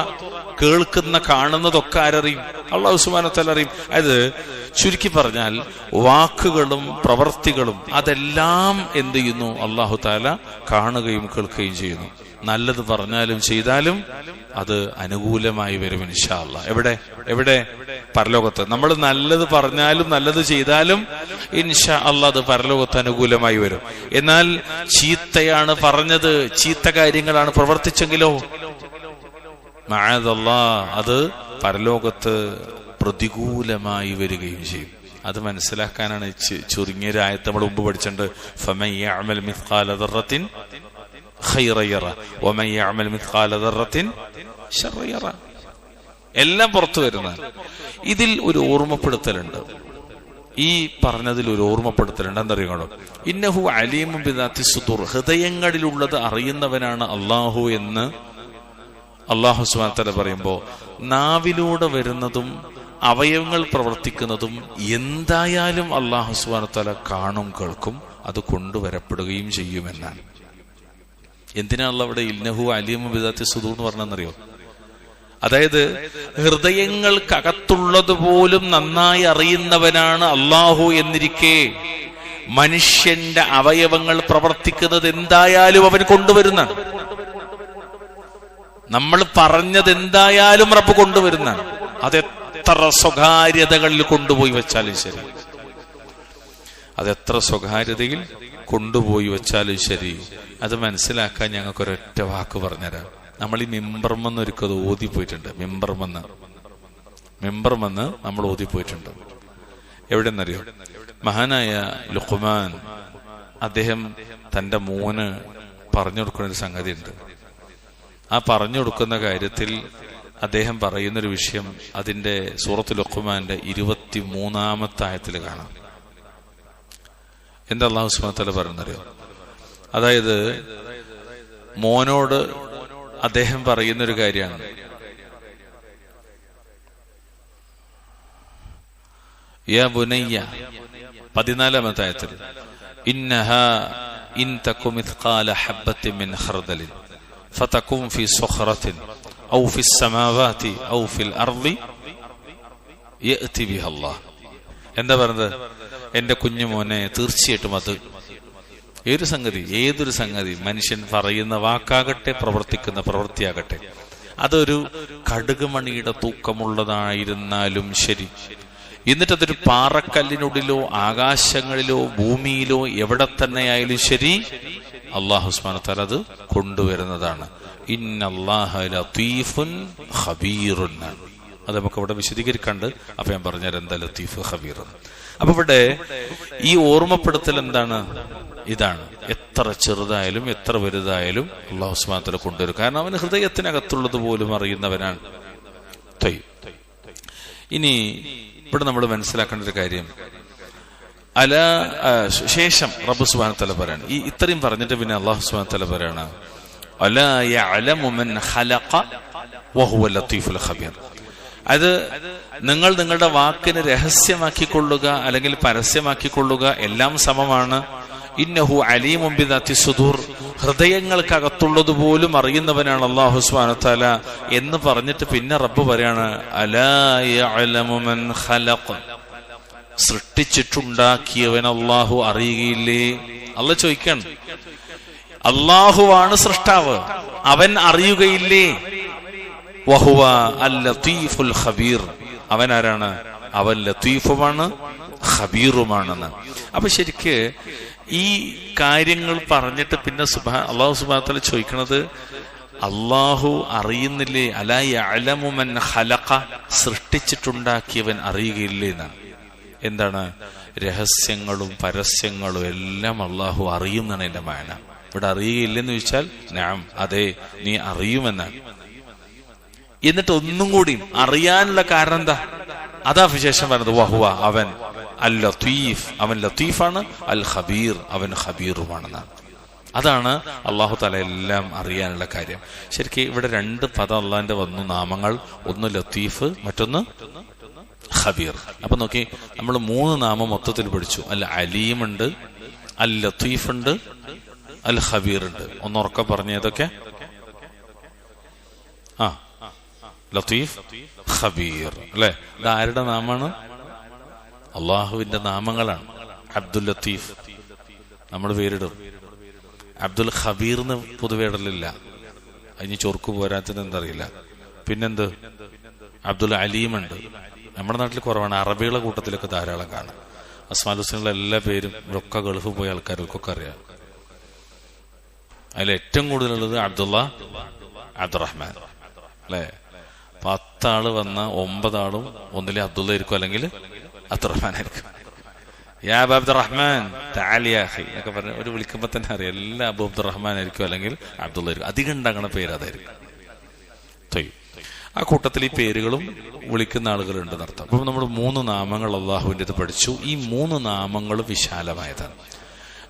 കേൾക്കുന്ന കാണുന്നതൊക്കെ ആരറിയും? അല്ലാഹു സുബ്ഹാനഹു വ തആല അറിയും. അത് ചുരുക്കി പറഞ്ഞാൽ വാക്കുകളും പ്രവൃത്തികളും അതെല്ലാം എന്ത് ചെയ്യുന്നു? അല്ലാഹു തആല കാണുകയും കേൾക്കുകയും ചെയ്യുന്നു. നല്ലത് പറഞ്ഞാലും ചെയ്താലും അത് അനുകൂലമായി വരും ഇൻഷാ അല്ലാഹ്. എവിടെ പരലോകത്ത്. നമ്മൾ നല്ലത് പറഞ്ഞാലും നല്ലത് ചെയ്താലും ഇൻഷാ അല്ലാഹ് അത് പരലോകത്ത് അനുകൂലമായി വരും. എന്നാൽ ചീത്തയാണ് പറഞ്ഞത്, ചീത്ത കാര്യങ്ങളാണ് പ്രവർത്തിച്ചെങ്കിലോ മഅദല്ലാഹ് അത് പരലോകത്ത് പ്രതികൂലമായി വരികയും ചെയ്യും. അത് മനസ്സിലാക്കാനാണ് ചുരുങ്ങിയ ആയത്ത് നമ്മൾ മുമ്പ് പഠിച്ചിട്ടുണ്ട്. ഫമൻ യഅമൽ മിസ്ഖാല ദർറത്തിൻ ഖൈറൻ യറ വമൻ യഅമൽ മിസ്ഖാല ദർറത്തിൻ ശർറൻ യറ. എല്ലാം പുറത്തു വരുന്നതാണ്. ഇതിൽ ഒരു ഓർമ്മപ്പെടുത്തലുണ്ട്. ഈ പറഞ്ഞതിൽ ഒരു ഓർമ്മപ്പെടുത്തലുണ്ട്. എന്തറിയണോ? ഇന്നഹു അലീമുൻ ബിദാത്തി സുദൂർ. ഹൃദയങ്ങളിലുള്ളത് അറിയുന്നവനാണ് അല്ലാഹു എന്ന് അല്ലാഹു സുബ്ഹാനഹു വ തആല പറയുമ്പോൾ നാവിലൂടെ വരുന്നതും അവയവങ്ങൾ പ്രവർത്തിക്കുന്നതും എന്തായാലും അല്ലാഹു സുബ്ഹാനഹു വ തആല കാണും, കേൾക്കും, അത് കൊണ്ടുവരപ്പെടുകയും ചെയ്യുമെന്നാണ്. എന്തിനാണല്ലോ അവിടെ ഇന്നഹു അലീമുൻ ബിദാത്തി സുദൂർ എന്ന് പറഞ്ഞെന്നറിയോ? അതായത് ഹൃദയങ്ങൾക്കകത്തുള്ളത് പോലും നന്നായി അറിയുന്നവനാണ് അല്ലാഹു എന്നിരിക്കെ മനുഷ്യന്റെ അവയവങ്ങൾ പ്രവർത്തിക്കുന്നത് എന്തായാലും അവൻ കൊണ്ടുവരുന്നതാണ്. നമ്മൾ പറഞ്ഞത് എന്തായാലും റബ്ബ് കൊണ്ടുവരുന്നതാണ്. അതെത്ര സ്വകാര്യതകളിൽ കൊണ്ടുപോയി വെച്ചാലും ശരി, അതെത്ര സ്വകാര്യതയിൽ കൊണ്ടുപോയി വെച്ചാലും ശരി, അത് മനസ്സിലാക്കാൻ ഞങ്ങൾക്കൊരൊറ്റ വാക്ക് പറഞ്ഞുതരാം. നമ്മൾ ഈ മിമ്പർമെന്ന് ഒരിക്കൽ ഓതിപ്പോയിട്ടുണ്ട്. മിമ്പർമെന്ന് നമ്മൾ ഓതിപ്പോയിട്ടുണ്ട്. എവിടെന്നറിയോ? മഹാനായ ലുഖ്മാൻ അദ്ദേഹം തന്റെ മോന് പറഞ്ഞു കൊടുക്കുന്ന ഒരു സംഗതി ഉണ്ട്. ആ പറഞ്ഞു കൊടുക്കുന്ന കാര്യത്തിൽ അദ്ദേഹം പറയുന്നൊരു വിഷയം അതിന്റെ സൂറത്തുൽ ലുഖ്മാന്റെ 23-ാമത്തെ ആയത്തിൽ കാണാം. എന്താ അല്ലാഹു സുബ്ഹാനഹു വ തആല പറയുന്നറിയോ? അതായത് മോനോട് അദ്ദേഹം പറയുന്നൊരു കാര്യമാണ്. യാ ബുനയ്യ 14-ാമത്തെ ആയത്തിൽ ഇന്നഹാ ഇൻ തകു മിത്ഖാല ഹബ്ബത്തിൻ മിൻ ഖർദലിൻ ഫതകും ഫി സുഖറത്തിൻ ഔ ഫിസ് സമാവാതി ഔ ഫിൽ അർളി യഅതി ബിഹാ അല്ലാഹ്. എന്താ പറഞ്ഞത്? എന്റെ കുഞ്ഞുമോനെ, തീർച്ചയായിട്ടും അത് ഏതൊരു സംഗതി മനുഷ്യൻ പറയുന്ന വാക്കാകട്ടെ പ്രവർത്തിക്കുന്ന പ്രവൃത്തിയാകട്ടെ, അതൊരു കടുകുമണിയുടെ തൂക്കമുള്ളതായിരുന്നാലും ശരി, എന്നിട്ടതൊരു പാറക്കല്ലിനുള്ളിലോ ആകാശങ്ങളിലോ ഭൂമിയിലോ എവിടെ തന്നെയായാലും ശരി, അല്ലാഹു സുബ്ഹാനഹു വ തആല അത് കൊണ്ടുവരുന്നതാണ്. ഇന്നല്ലാഹ ലതീഫുൻ ഖബീറുൻ. അത് നമുക്ക് ഇവിടെ വിശദീകരിക്കാണ്ട്. അപ്പൊ ഞാൻ പറഞ്ഞുതരാം എന്താ ലത്തീഫ് ഖബീർ. അപ്പൊ ഇവിടെ ഈ ഓർമ്മപ്പെടുത്തൽ എന്താണ്? ഇതാണ്. എത്ര ചെറുതായാലും എത്ര വലുതായാലും അല്ലാഹു സുബ്ഹാനഹു വ തആല കൊണ്ടുവരും. കാരണം അവന് ഹൃദയത്തിനകത്തുള്ളത് പോലും അറിയുന്നവനാണ്. ഇനി ഇവിടെ നമ്മൾ മനസ്സിലാക്കേണ്ട ഒരു കാര്യം, ശേഷം റബ്ബ് സുബ്ഹാനഹു വ തആല പറയാണ്, ഈ ഇത്രയും പറഞ്ഞിട്ട് പിന്നെ അല്ലാഹു സുബ്ഹാനഹു വ തആല പറയാണ് അലാ യഅലമു മൻ ഖലഖ വഹുവ ലത്തീഫുൽ ഖബീർ. അത് നിങ്ങൾ നിങ്ങളുടെ വാക്കിന് രഹസ്യമാക്കിക്കൊള്ളുക അല്ലെങ്കിൽ പരസ്യമാക്കിക്കൊള്ളുക എല്ലാം സമമാണ്. ഇന്നഹു അലീമുൻ ബിദാത്തി സുദൂർ. ഹൃദയങ്ങൾക്കകത്തുള്ളത് പോലും അറിയുന്നവനാണ് അല്ലാഹു സുബ്ഹാനഹു വ തആല എന്ന് പറഞ്ഞിട്ട് പിന്നെ റബ്ബ് പറയാണ് അലാ യഅലമു മൻ ഖലഖ. സൃഷ്ടിച്ചിട്ടുണ്ടാക്കിയവൻ അല്ലാഹു അറിയുകയില്ലേ? അല്ലാഹു ചോദിക്കാണ്, അല്ലാഹുവാണ് സൃഷ്ടാവ്, അവൻ അറിയുകയില്ലേ? വഹുവ അൽ ലതീഫുൽ ഖബീർ. അവൻ ആരാണ്? അവൻ ലതീഫുമാണ് ഖബീറുമാണെന്ന്. അപ്പൊ ശരിക്ക് ഈ കാര്യങ്ങൾ പറഞ്ഞിട്ട് പിന്നെ അല്ലാഹു സുബ്ഹാനഹു വ തആല ചോദിക്കണത് അല്ലാഹു അറിയുന്നില്ലേ? അലാ യഅലമു മൻ ഖലഖ. സൃഷ്ടിച്ചിട്ടുണ്ടാക്കിയവൻ അറിയുകയില്ലേ എന്നാണ്. എന്താണ്? രഹസ്യങ്ങളും പരസ്യങ്ങളും എല്ലാം അല്ലാഹു അറിയുന്നതാണ് എന്റെ മാന. ഇവിടെ അറിയുകയില്ലെന്ന് ചോദിച്ചാൽ നഅം, അതെ, നീ അറിയുമെന്നാണ്. എന്നിട്ട് ഒന്നും കൂടി അറിയാനുള്ള കാരണം എന്താ? അതാ വിശേഷം പറഞ്ഞത്. വഹുവ, അവൻ അൽ ലതീഫ്, അവൻ ലതീഫാണ്, അൽ ഖബീർ, അവൻ ഖബീറുമാണെന്നാണ്. അതാണ് അല്ലാഹു തആല എല്ലാം അറിയാനുള്ള കാര്യം. ശരിക്കും ഇവിടെ രണ്ട് പദം അള്ളാഹിന്റെ വന്നു, നാമങ്ങൾ. ഒന്ന് ലത്തീഫ്, മറ്റൊന്ന് ഖബീർ. അപ്പൊ നോക്കി, നമ്മൾ 3 നാമം മൊത്തത്തിൽ പഠിച്ചു. അൽ അലീം ഉണ്ട്, അൽ ലത്തീഫ് ഉണ്ട്, അൽ ഖബീർ ഉണ്ട്. ഒന്ന് ഉറക്കെ പറഞ്ഞതൊക്കെ. ലത്തീഫ്, ഖബീർ, അല്ലെ? ഇത് ആരുടെ നാമാണ്? അള്ളാഹുവിന്റെ നാമങ്ങളാണ്. അബ്ദുൽ ലത്തീഫ് നമ്മൾ പേരിടും. അബ്ദുൽ ഖബീർ എന്ന് പൊതുവെ ഇടലില്ല. അതിന് ചൊർക്ക് പോരാത്തത് എന്തറിയില്ല. പിന്നെന്ത്, അബ്ദുൽ അലീമുണ്ട്. നമ്മുടെ നാട്ടിൽ കുറവാണ്, അറബികളുടെ കൂട്ടത്തിലൊക്കെ ധാരാളം കാണാം. അസ്മാഉൽ ഹുസ്നയുടെ എല്ലാ പേരും ഒക്കെ ഗൾഫ് പോയ ആൾക്കാർക്കൊക്കെ അറിയാം. അതിൽ ഏറ്റവും കൂടുതലുള്ളത് അബ്ദുള്ള, അബ്ദുറഹ്മാൻ അല്ലെ. 10 ആള് വന്ന 9 ആളും ഒന്നിലെ അബ്ദുള്ള ആയിരിക്കും, അല്ലെങ്കിൽ അബ്ദുറഹ്മാൻ ആയിരിക്കും. യാ അബു അബ്ദുറഹ്മാൻ താലിയാഹി എന്നൊക്കെ പറഞ്ഞ ഒരു വിളിക്കുമ്പോ തന്നെ അറിയാം, എല്ലാ അബു അബ്ദുറഹ്മാൻ ആയിരിക്കും, അല്ലെങ്കിൽ അബ്ദുള്ള ആയിരിക്കും. അധികം ഉണ്ടാകണ പേര് അതായിരിക്കും. ആ കൂട്ടത്തിൽ ഈ പേരുകളും വിളിക്കുന്ന ആളുകളുണ്ട് എന്നർത്ഥം. അപ്പൊ നമ്മൾ 3 നാമങ്ങൾ അള്ളാഹുവിൻ്റെ ഇത് പഠിച്ചു. ഈ 3 നാമങ്ങളും വിശാലമായതാണ്.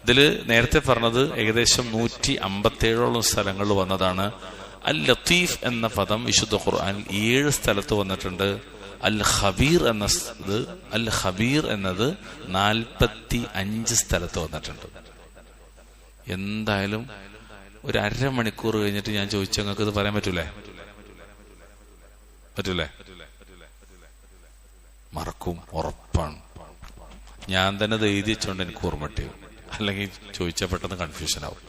ഇതിൽ നേരത്തെ പറഞ്ഞത് ഏകദേശം 157ഓളം സ്ഥലങ്ങളിൽ വന്നതാണ്. അൽ ലത്തീഫ് എന്ന പദം വിശുദ്ധ ഖുർആനിൽ 7 സ്ഥലത്ത് വന്നിട്ടുണ്ട്. അൽ ഖബീർ എന്നത് 45 സ്ഥലത്ത് വന്നിട്ടുണ്ട്. എന്തായാലും ഒരു അരമണിക്കൂർ കഴിഞ്ഞിട്ട് ഞാൻ ചോദിച്ചു, നിങ്ങൾക്ക് ഇത് പറയാൻ പറ്റൂലേ? മറക്കും, ഉറപ്പാണ്. ഞാൻ തന്നെ ഇത് എഴുതി വെച്ചോണ്ട് എനിക്ക് ഓർമ്മട്ടി, അല്ലെങ്കിൽ ചോദിച്ചാൽ പെട്ടെന്ന് കൺഫ്യൂഷൻ ആവും.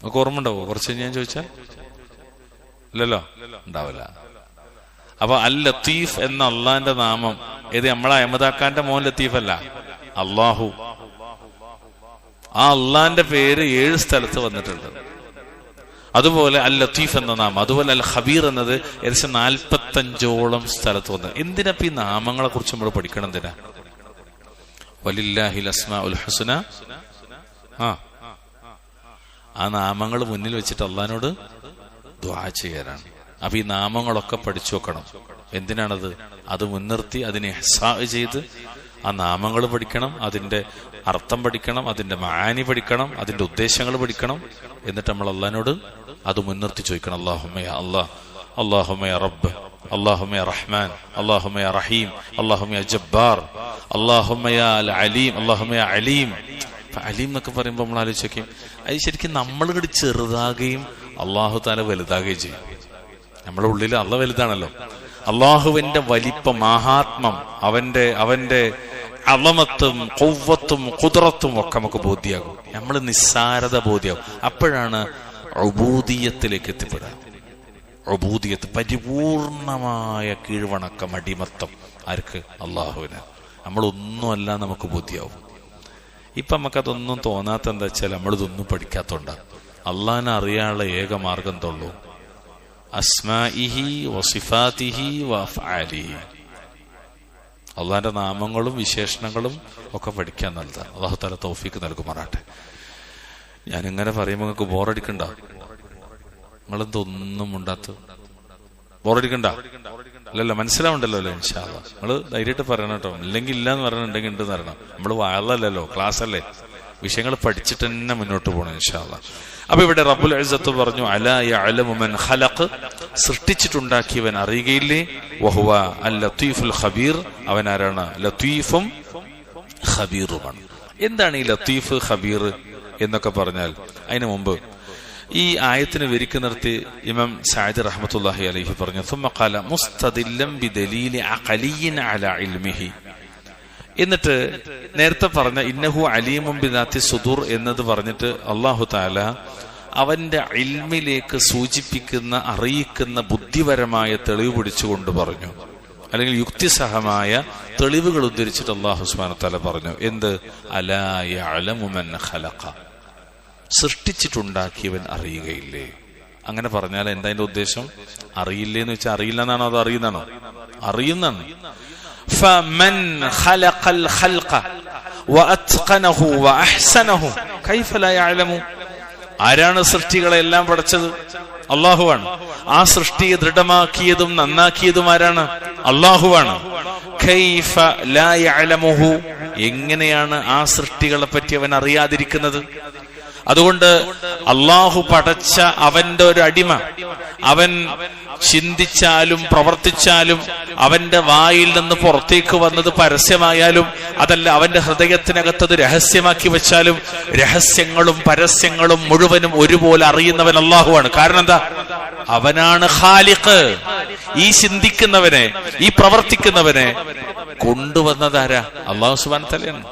നമുക്ക് ഓർമ്മ ഉണ്ടാവോ കുറച്ച് ഞാൻ ചോദിച്ചാൽ? ഇല്ലല്ലോ, ഉണ്ടാവില്ല. അപ്പൊ അൽ ലത്തീഫ് എന്ന അള്ളാന്റെ നാമം ഇത് നമ്മളെ അഹമ്മദാക്കാന്റെ മോൻ ലത്തീഫ് അല്ല, അള്ളാഹു. ആ അള്ളാന്റെ പേര് 7 സ്ഥലത്ത് വന്നിട്ടുണ്ട്. അതുപോലെ അൽ ലത്തീഫ് എന്ന നാമം, അതുപോലെ അൽ ഖബീർ എന്നത് ഏകദേശം 45ഓളം സ്ഥലത്ത് വന്നത്. എന്തിനപ്പ ഈ നാമങ്ങളെ കുറിച്ച് നമ്മൾ പഠിക്കണം? എന്തിനാ? വലില്ലാഹിൽ അസ്മാഉൽ ഹുസ്ന. ആ നാമങ്ങൾ മുന്നിൽ വെച്ചിട്ട് അള്ളാഹിനോട് ദുആ ചെയ്യാനാണ്. അപ്പൊ ഈ നാമങ്ങളൊക്കെ പഠിച്ചു വെക്കണം. എന്തിനാണത്? അത് മുൻനിർത്തി അതിനെ ഇഹ്സാ ചെയ്ത് ആ നാമങ്ങൾ പഠിക്കണം, അതിന്റെ അർത്ഥം പഠിക്കണം, അതിന്റെ മആനി പഠിക്കണം, അതിന്റെ ഉദ്ദേശങ്ങൾ പഠിക്കണം. എന്നിട്ട് നമ്മൾ അള്ളാഹിനോട് അത് മുൻനിർത്തി ചോദിക്കണം. അല്ലാഹുമ്മ യാ അല്ലാഹ്, അല്ലാഹുമ്മ യാ റബ്ബ്, അല്ലാഹുമ്മ യാ റഹ്മാൻ, അല്ലാഹുമ്മ യാ റഹീം, അല്ലാഹുമ്മ യാ ജബ്ബാർ, അല്ലാഹുമ്മ യാ അലീം, അല്ലാഹുമ്മ യാ അലീം. അലീം എന്നൊക്കെ പറയുമ്പോൾ നമ്മൾ ആലോചിക്കും, അത് ശരിക്കും നമ്മൾ കൂടി ചെറുതാകുകയും അള്ളാഹു താല വലുതാകുകയും ചെയ്യും. നമ്മുടെ ഉള്ളിൽ അള്ളാഹ് വലുതാണല്ലോ. അള്ളാഹുവിന്റെ വലിപ്പ മഹാത്മം, അവന്റെ അളമത്തും ഖുവ്വത്തും ഖുദ്റത്തും ഒക്കെ നമുക്ക് ബോധ്യാകും. നമ്മൾ നിസ്സാരത ബോധ്യാകും. അപ്പോഴാണ് ഉബൂദിയത്തിലേക്ക് എത്തിപ്പെടുക. ഉബൂദിയത്ത്, പരിപൂർണമായ കീഴ്വണക്കം, അടിമത്തം. ആർക്ക്? അള്ളാഹുവിന്. നമ്മളൊന്നുമല്ല നമുക്ക് ബോധ്യാവും. ഇപ്പൊ നമുക്കതൊന്നും തോന്നാത്ത എന്താ വെച്ചാൽ നമ്മളിതൊന്നും പഠിക്കാത്തോണ്ടാണ്. അള്ളാഹിനെ അറിയാനുള്ള ഏക മാർഗം തൊള്ളൂ അസ്മാഇഹി വസിഫാതിഹി വഅഫ്ആലിഹി. അള്ളാഹിന്റെ നാമങ്ങളും വിശേഷണങ്ങളും ഒക്കെ പഠിക്കാൻ നല്ലതാണ്. അല്ലാഹു തആല തൗഫീഖ് നൽകുമാറാട്ടെ. ഞാനിങ്ങനെ പറയുമ്പോൾ നിങ്ങൾക്ക് ബോറടിക്കണ്ട? നിങ്ങളെന്തൊന്നും ഉണ്ടാത്ത ബോറടിക്കണ്ട? അല്ലല്ലോ, മനസ്സിലാവുണ്ടല്ലോ അല്ലേ? ഇൻഷാ അല്ലാഹ് നിങ്ങൾ ധൈര്യമായിട്ട് പറയണം കേട്ടോ. ഇല്ലെങ്കിൽ ഇല്ല എന്ന് പറഞ്ഞിട്ടുണ്ടെങ്കിൽ ഉണ്ടെന്ന് പറയണം. നമ്മൾ വഅളല്ലല്ലോ, ക്ലാസ് അല്ലേ. വിഷയങ്ങൾ പഠിച്ചിട്ട് തന്നെ മുന്നോട്ട് പോകണം ഇൻഷാ അല്ലാഹ്. അപ്പൊ ഇവിടെ റബ്ബുൽ ഇസ്സത്ത് പറഞ്ഞു, അലാ യഅലമു മൻ ഖലഖ്, സൃഷ്ടിച്ചിട്ടുണ്ടാക്കിയവൻ അറിയുകയില്ലേ? വഹുവ അൽ ലത്തീഫുൽ ഖബീർ, അവൻ ആരാണ്? ലത്തീഫും ഖബീറുമാണ്. എന്താണ് ഈ ലത്തീഫ് ഖബീർ എന്നൊക്കെ പറഞ്ഞാൽ? അതിനു മുമ്പ് ഈ ആയത്തിന് വിരിക്കു നിർത്തി ഇമാം സഅദി റഹ്മത്തുള്ളാഹി അലൈഹി പറഞ്ഞു, ثم قال مستدلا بدليل عقلي على علمه. എന്നിട്ട് നേരത്തെ പറഞ്ഞ ഇന്നഹു അലീമുൻ ബിദാത്തി സുദൂർ എന്നത് പറഞ്ഞിട്ട് അല്ലാഹു തആല അവന്റെ ഇൽമിലേക്ക് സൂചിപ്പിക്കുന്ന, അറിയിക്കുന്ന ബുദ്ധിപരമായ തെളിവ് പിടിച്ചുകൊണ്ട് പറഞ്ഞു, അല്ലെങ്കിൽ യുക്തിസഹമായ തെളിവുകൾ ഉദ്ധരിച്ചിട്ട് അല്ലാഹു സുബ്ഹാനഹു വ തആല പറഞ്ഞു. എന്ത്? അലാ യഅലമു മൻ ഖലഖ, സൃഷ്ടിച്ചിട്ടുണ്ടാക്കിയവൻ അറിയുകയില്ലേ? അങ്ങനെ പറഞ്ഞാൽ എന്താ അതിന്റെ ഉദ്ദേശം? അറിയില്ലേ എന്ന് വെച്ചാൽ അറിയില്ല എന്നാണോ അതോ അറിയുന്നാണോ? അറിയുന്നാണ്. فمن خلق الخلق واتقنه واحسنه كيف لا يعلم. ആരാണ് സൃഷ്ടികളെ എല്ലാം പടച്ചത്? അല്ലാഹുവാണ്. ആ സൃഷ്ടിയെ ദൃഢമാക്കിയതും നന്നാക്കിയതും ആരാണ്? അല്ലാഹുവാണ്. കൈഫ ലാ യഅലമുഹു, എങ്ങനെയാണ് ആ സൃഷ്ടികളെ പറ്റി അവൻ അറിയാതിരിക്കുന്നത്? അതുകൊണ്ട് അള്ളാഹു പടച്ച അവന്റെ ഒരു അടിമ, അവൻ ചിന്തിച്ചാലും പ്രവർത്തിച്ചാലും അവന്റെ വായിൽ നിന്ന് പുറത്തേക്ക് വന്നത് പരസ്യമായാലും അതല്ല അവന്റെ ഹൃദയത്തിനകത്തത് രഹസ്യമാക്കി വെച്ചാലും രഹസ്യങ്ങളും പരസ്യങ്ങളും മുഴുവനും ഒരുപോലെ അറിയുന്നവൻ അള്ളാഹുവാണ്. കാരണം എന്താ? അവനാണ് ഖാലിഖ്. ഈ ചിന്തിക്കുന്നവനെ, ഈ പ്രവർത്തിക്കുന്നവനെ കൊണ്ടുവന്നതാരാ? അള്ളാഹു സുബ്ഹാനഹു വ തആലയാണ്.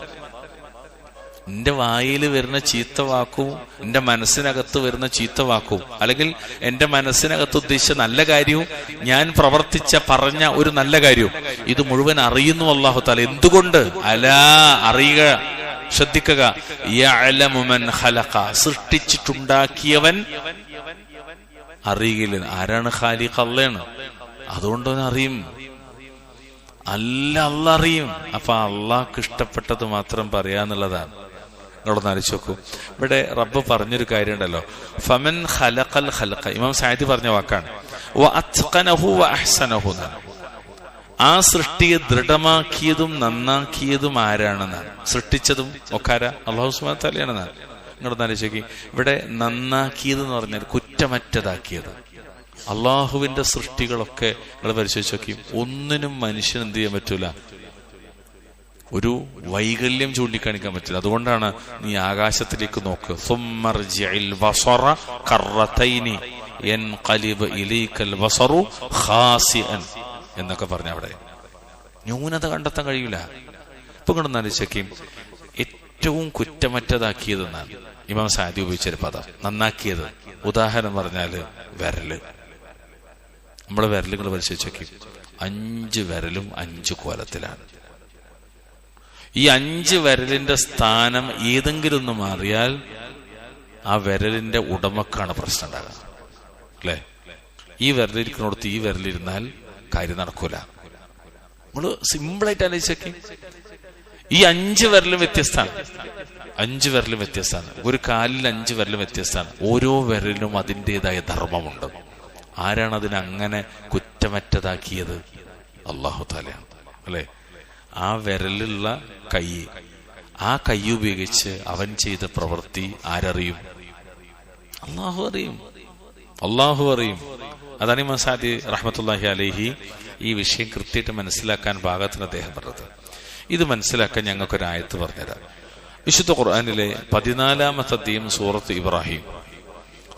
എന്റെ വായിൽ വരുന്ന ചീത്ത വാക്കും എന്റെ മനസ്സിനകത്ത് വരുന്ന ചീത്ത വാക്കും, അല്ലെങ്കിൽ എന്റെ മനസ്സിനകത്ത് ഉദ്ദേശിച്ച നല്ല കാര്യവും ഞാൻ പറഞ്ഞ ഒരു നല്ല കാര്യവും, ഇത് മുഴുവൻ അറിയുന്നു അല്ലാഹു തആല. എന്തുകൊണ്ട്? അലാ, അറിയുക, ശ്രദ്ധിക്കുക. യഅലമു മൻ ഖലഖ, സൃഷ്ടിച്ചിട്ടുണ്ടാക്കിയവൻ അറിയില്ല. ആരാണ് ഖാലിഖ്? അല്ലാഹ്. അതുകൊണ്ട് അവൻ അറിയും. അല്ലാഹ് അറിയും. അപ്പൊ അള്ളാഹ്ക്ക് ഇഷ്ടപ്പെട്ടത് മാത്രം പറയാന്നുള്ളതാണ്. നിങ്ങളൊന്ന് ആലോചിച്ച് നോക്കൂ. ഇവിടെ റബ്ബ് പറഞ്ഞൊരു കാര്യം ഉണ്ടല്ലോ, ഫമൻ ഖലഖൽ ഖൽഖ. ഇമാം സഅദി പറഞ്ഞ വാക്കാണ്. വഅത്ഖനഹു വഅഹ്സനഹു. ആ സൃഷ്ടിയെ ദൃഢമാക്കിയതും നന്നാക്കിയതും ആരാണെന്നാണ്. സൃഷ്ടിച്ചതും ഒക്കെ അല്ലാഹു സുബ്ഹാനഹു വ തആലയാണെന്നാണ്. നിങ്ങളൊന്ന് ആലോചിച്ച് നോക്കി. ഇവിടെ നന്നാക്കിയത് എന്ന് പറഞ്ഞാൽ കുറ്റമറ്റതാക്കിയത്. അള്ളാഹുവിന്റെ സൃഷ്ടികളൊക്കെ നിങ്ങൾ പരിശോധിച്ച് നോക്കി, ഒന്നിനും മനുഷ്യൻ എന്ത് ചെയ്യാൻ പറ്റൂല, ഒരു വൈകല്യം ചൂണ്ടിക്കാണിക്കാൻ പറ്റില്ല. അതുകൊണ്ടാണ് നീ ആകാശത്തിലേക്ക് നോക്ക്, സുമ്മർജിഇൽ ബസറ കറതൈനി യൻഖലിബു ഇലൈക്കൽ ബസറു ഖാസിഅൻ എന്നൊക്കെ പറഞ്ഞ അവിടെ ന്യൂനത കണ്ടെത്താൻ കഴിയില്ല. ഇപ്പൊ കൊണ്ടൊന്നാലോചിക്കും, ഏറ്റവും കുറ്റമറ്റതാക്കിയതെന്നാണ് ഇമാം സഅദി ഉപയോഗിച്ചൊരു പദം, നന്നാക്കിയത്. ഉദാഹരണം പറഞ്ഞാല് വിരല്. നമ്മളെ വിരലുകൾ പരിശോധിച്ച് നോക്കി, 5 വിരലും 5 കോലത്തിലാണ്. ഈ 5 വിരലിന്റെ സ്ഥാനം ഏതെങ്കിലും ഒന്ന് മാറിയാൽ ആ വിരലിന്റെ ഉടമക്കാണ് പ്രശ്നം ഉണ്ടാകുക, അല്ലെ? ഈ വിരലിരിക്കുന്നിടത്ത് ഈ വിരലിരുന്നാൽ കാര്യം നടക്കൂല. നമ്മള് സിമ്പിളായിട്ട് ആലോചിച്ചേക്കി, ഈ 5 വിരലും വ്യത്യസ്തമാണ്. 5 വിരലും വ്യത്യസ്തമാണ്. ഒരു കാലിൽ 5 വിരലും വ്യത്യസ്തമാണ്. ഓരോ വിരലിനും അതിൻ്റെതായ ധർമ്മമുണ്ട്. ആരാണ് അതിനങ്ങനെ കുറ്റമറ്റതാക്കിയത്? അല്ലാഹു തആലയാണ്, അല്ലെ? ആ വിരലുള്ള കൈ, ആ കൈ ഉപയോഗിച്ച് അവൻ ചെയ്ത പ്രവൃത്തി ആരറിയും? അല്ലാഹു അറിയും. അല്ലാഹു അറിയും. അതാണ് ഇമാം സഅദി റഹ്മത്തുള്ളാഹി അലൈഹി ഈ വിഷയം കൃത്യമായിട്ട് മനസ്സിലാക്കാൻ ഭാഗത്തിന് അദ്ദേഹം പറഞ്ഞത്. ഇത് മനസ്സിലാക്കാൻ ഞങ്ങൾക്കൊരായത്ത് പറഞ്ഞുതരാം. വിശുദ്ധ ഖുർആനിലെ 14-ാമത്തെ അധ്യായം സൂറത്ത് ഇബ്രാഹിം.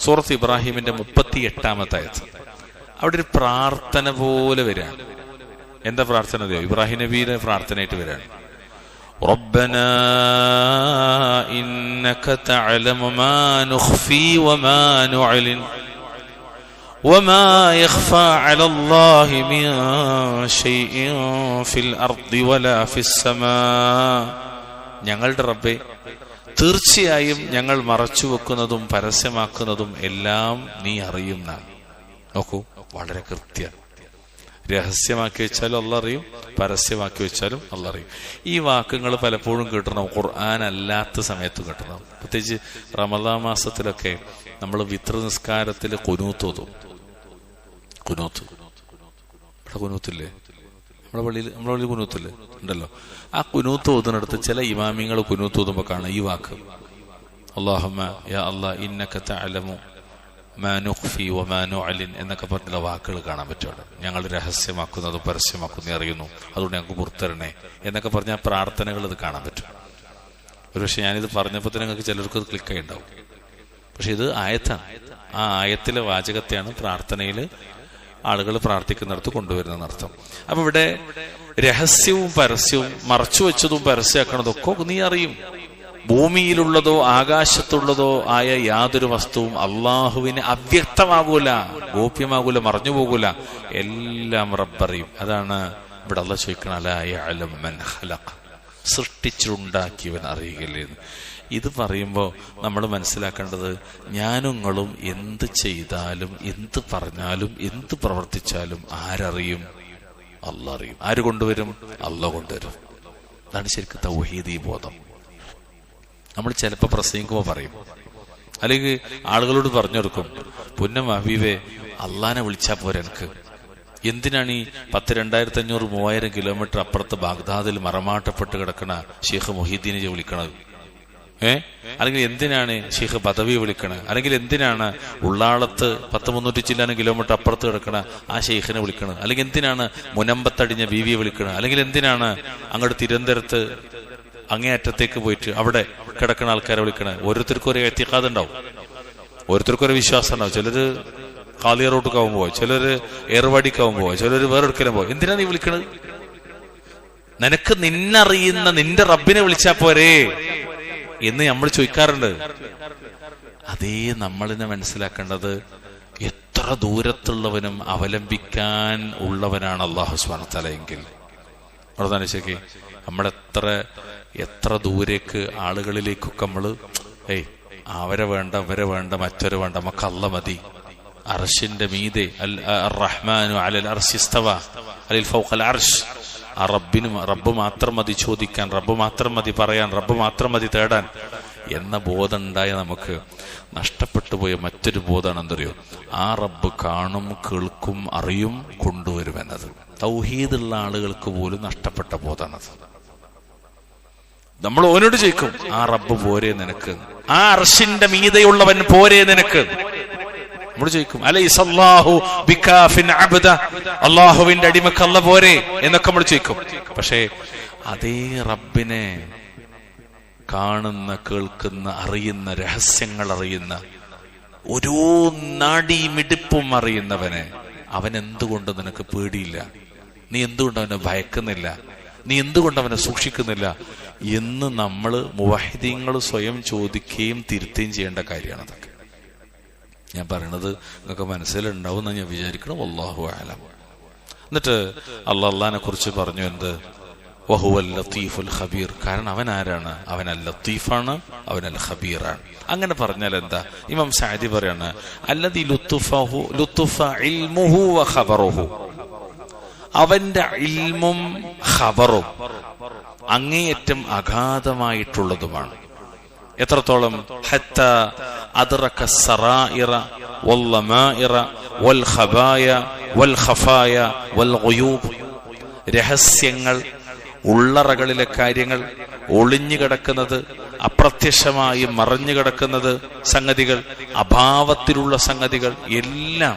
സൂറത്ത് ഇബ്രാഹിമിന്റെ 38-ാമത്തെ ആയത്ത്. അവിടെ ഒരു പ്രാർത്ഥന പോലെ വരാണ്. എന്താ പ്രാർത്ഥന? ഇബ്രാഹിം നബിയുടെ പ്രാർത്ഥനയായിട്ട് വരാണ്. റബ്ബനാ ഇന്നക തഅലമു മാ നുഖ്ഫി വമാ നുഅ്ലിൻ വമാ യഖ്ഫാ അലല്ലാഹി മിൻ ശൈഇൻ ഫിൽ അർദി വലാ ഫിസ് സമാ. ഞങ്ങളുടെ റബ്ബേ, തീർച്ചയായും ഞങ്ങൾ മറച്ചു വെക്കുന്നതും പരസ്യമാക്കുന്നതും എല്ലാം നീ അറിയുന്ന. നോക്കൂ, വളരെ കൃത്യം. രഹസ്യമാക്കി വെച്ചാലും അല്ലാഹ് അറിയും, പരസ്യമാക്കി വെച്ചാലും അല്ലാഹ് അറിയും. ഈ വാക്കുകൾ പലപ്പോഴും കിട്ടണം, ഖുർആൻ അല്ലാത്ത സമയത്ത് കിട്ടണം. പ്രത്യേകിച്ച് റമദാൻ മാസത്തിലൊക്കെ നമ്മൾ വിത്ർ നിസ്കാരത്തിൽ ഖുനൂത്ത് ഓതും. ഖുനൂത്ത് ഇവിടെ ഖുനൂത്തില്ലേ? നമ്മളെ പള്ളിയിൽ ഖുനൂത്തില്ലേ? ഉണ്ടല്ലോ. ആ ഖുനൂത്ത് ഓതുന്നിടത്ത് ചില ഇമാമിങ്ങൾ ഖുനൂത്ത് ഓതുമ്പോൾ കാണാം ഈ വാക്ക്, അല്ലാഹുമ്മ യാ അല്ലാഹ് ഇന്നക തഅലമു മാ നുഖ്ഫി വമാ നുഅ്ലിൻ എന്നൊക്കെ പറഞ്ഞുള്ള വാക്കുകൾ കാണാൻ പറ്റും. ഞങ്ങൾ രഹസ്യമാക്കുന്നതും പരസ്യമാക്കുന്നതും അറിയുന്നു, അതുകൊണ്ട് ഞങ്ങൾക്ക് പുറത്തരണേ എന്നൊക്കെ പറഞ്ഞ പ്രാർത്ഥനകൾ ഇത് കാണാൻ പറ്റും. ഒരുപക്ഷെ ഞാനിത് പറഞ്ഞപ്പോൾ തന്നെ നിങ്ങൾക്ക് ചിലർക്ക് അത് ക്ലിക്കായി ഉണ്ടാവും. പക്ഷെ ഇത് ആയത്താണ്. ആ ആയത്തിലെ വാചകത്തെയാണ് പ്രാർത്ഥനയിൽ ആളുകൾ പ്രാർത്ഥിക്കുന്നിടത്ത് കൊണ്ടുവരുന്നതെന്ന് അർത്ഥം. അപ്പൊ ഇവിടെ രഹസ്യവും പരസ്യവും, മറച്ചു വെച്ചതും പരസ്യമാക്കണതൊക്കെ നീ അറിയും. ഭൂമിയിലുള്ളതോ ആകാശത്തുള്ളതോ ആയ യാതൊരു വസ്തുവും അള്ളാഹുവിന് അവ്യക്തമാകൂല, ഗോപ്യമാകൂല, മറഞ്ഞു പോകൂല. എല്ലാം റബ്ബറിയും. അതാണ് ഇവിടെ അല്ലാഹ് ചോദിക്കണം, അലാ യഅലമു മൻ ഖലഖ, സൃഷ്ടിച്ചുണ്ടാക്കിയവൻ അറിയുകയില്ലെന്ന്. ഇത് പറയുമ്പോൾ നമ്മൾ മനസ്സിലാക്കേണ്ടത്, ഞാനും നിങ്ങളും എന്ത് ചെയ്താലും എന്ത് പറഞ്ഞാലും എന്ത് പ്രവർത്തിച്ചാലും ആരറിയും? അല്ലാഹ് അറിയും. ആര് കൊണ്ടുവരും? അല്ലാഹ് കൊണ്ടുവരും. അതാണ് ശരിക്കും തൗഹീദി ബോധം. നമ്മൾ ചിലപ്പോൾ പ്രസംഗിക്കുമ്പോൾ പറയും, അല്ലെങ്കിൽ ആളുകളോട് പറഞ്ഞു കൊടുക്കും, പുന്നം ഹബീബെ അള്ളാനെ വിളിച്ചാൽ പോരെ എനിക്ക്. എന്തിനാണ് ഈ 10,000-2,500-3,000 കിലോമീറ്റർ അപ്പുറത്ത് ബാഗ്ദാദിൽ മറമാട്ടപ്പെട്ട് കിടക്കണ ഷെയ്ഖ് മുഹീദ്ദീനെ വിളിക്കണത്? അല്ലെങ്കിൽ എന്തിനാണ് ഷെയ്ഖ് ബദവി വിളിക്കണത്? അല്ലെങ്കിൽ എന്തിനാണ് ഉള്ളാളത്ത് 10-300 ചില്ലാനും കിലോമീറ്റർ അപ്പുറത്ത് കിടക്കണ ആ ഷെയ്ഖിനെ വിളിക്കണത്? അല്ലെങ്കിൽ എന്തിനാണ് മുനമ്പത്തടിഞ്ഞ ബീവിയെ വിളിക്കണത്? അല്ലെങ്കിൽ എന്തിനാണ് അങ്ങോട്ട് തിരുവനന്തപുരത്ത് അങ്ങേയറ്റത്തേക്ക് പോയിട്ട് അവിടെ കിടക്കുന്ന ആൾക്കാരെ വിളിക്കണത്? ഓരോരുത്തർക്കും ഒരു എത്തിക്കാതെ ഉണ്ടാവും, ഓരോരുത്തർക്കും ഒരു വിശ്വാസം ഉണ്ടാവും. ചിലര് കാളിയ റോട്ടുക്കാവും പോവാ, ചിലര് ഏർവാടിക്കാവും പോവാ, ചിലര് വേറെ എടുക്കലും പോവാ. എന്തിനാ നീ വിളിക്കണത്? നിനക്ക് നിന്നറിയുന്ന നിന്റെ റബ്ബിനെ വിളിച്ചാ പോരേ എന്ന് നമ്മൾ ചോദിക്കാറുണ്ട്. അതേ നമ്മളിനെ മനസ്സിലാക്കേണ്ടത് എത്ര ദൂരത്തുള്ളവനും അവലംബിക്കാൻ ഉള്ളവനാണ് അല്ലാഹു സുബ്ഹാനഹു വ തആല എങ്കിൽ അതാണിച്ചേക്ക് എത്ര ദൂരേക്ക് ആളുകളിലേക്കൊക്കെ നമ്മള് അവരെ വേണ്ട മറ്റൊരു വേണ്ട, നമുക്ക് അല്ലാഹ് മതി. അർശിന്റെ മീതെ അർ-റഹ്മാനു അലൽ അർശി ഇസ്തവ അലൽ ഫൗഖൽ അർശ്. ആ റബ്ബ് മാത്രം മതി ചോദിക്കാൻ, റബ്ബ് മാത്രം മതി പറയാൻ, റബ്ബ് മാത്രം മതി തേടാൻ എന്ന ബോധം ഉണ്ടായ നമുക്ക് നഷ്ടപ്പെട്ടു പോയ മറ്റൊരു ബോധമാണ് എന്തറിയോ? ആ റബ്ബ് കാണും, കേൾക്കും, അറിയും, കൊണ്ടുവരുമെന്നത്. തൗഹീദുള്ള ആളുകൾക്ക് പോലും നഷ്ടപ്പെട്ട ബോധമാണത്. നമ്മൾ ഓനോട് ചോദിക്കും, ആ റബ്ബ് പോരെ നിനക്ക്, ആ അർശിന്റെ മീതയുള്ളവൻ പോരെ നിനക്ക്. നമ്മൾ ചോദിക്കും, അലൈസല്ലാഹു ബികാഫിൻ അബ്ദ, അല്ലാഹുവിന്റെ അടിമക്ക് അല്ലാഹ് പോരെ എന്നൊക്കെ നമ്മൾ ചോദിക്കും. പക്ഷേ അതേ റബ്ബിനെ കാണുന്ന, കേൾക്കുന്ന, അറിയുന്ന, രഹസ്യങ്ങൾ അറിയുന്ന, ഓരോ നാഡീമിടിപ്പും അറിയുന്നവനെ അവൻ എന്തുകൊണ്ട് നിനക്ക് പേടിയില്ല? നീ എന്തുകൊണ്ട് അവനെ ഭയക്കുന്നില്ല? നീ എന്തുകൊണ്ട് അവനെ സൂക്ഷിക്കുന്നില്ല എന്ന് നമ്മൾ മുവഹിദീങ്ങൾ സ്വയം ചോദിക്കുകയും തിരുത്തുകയും ചെയ്യേണ്ട കാര്യമാണ്. അതൊക്കെ ഞാൻ പറയണത് നിങ്ങൾക്ക് മനസ്സിലുണ്ടാവും എന്ന് ഞാൻ വിചാരിക്കണം. വല്ലാഹു അഅലം. എന്നിട്ട് അള്ളാഹിനെ കുറിച്ച് പറഞ്ഞു എന്ത്? വഹുവൽ ലത്തീഫുൽ ഖബീർ. കാരണം അവൻ ആരാണ്? അവൻ അൽ ലത്തീഫാണ്, അവൻ അൽ ഖബീറാണ്. അങ്ങനെ പറഞ്ഞാൽ എന്താ? ഇമാം സഅദി പറയാണ്, അല്ലദീ ലുത്തുഫ ഇൽമുഹു വ ഖബറുഹു. അവന്റെ ഇൽമും ഖബറും അങ്ങേയറ്റം അഗാധമായിട്ടുള്ളതുമാണ്. എത്രത്തോളം? ഹത്താ അദ്റക സറായിറ വൽ ലമായിറ വൽ ഖബായ വൽ ഖഫായ വൽ ഗുയൂബ്. രഹസ്യങ്ങൾ, ഉള്ളറകളിലെ കാര്യങ്ങൾ, ഒളിഞ്ഞു കിടക്കുന്നത്, അപ്രത്യക്ഷമായി മറഞ്ഞു കിടക്കുന്നത് സംഗതികൾ, അഭാവത്തിലുള്ള സംഗതികൾ എല്ലാം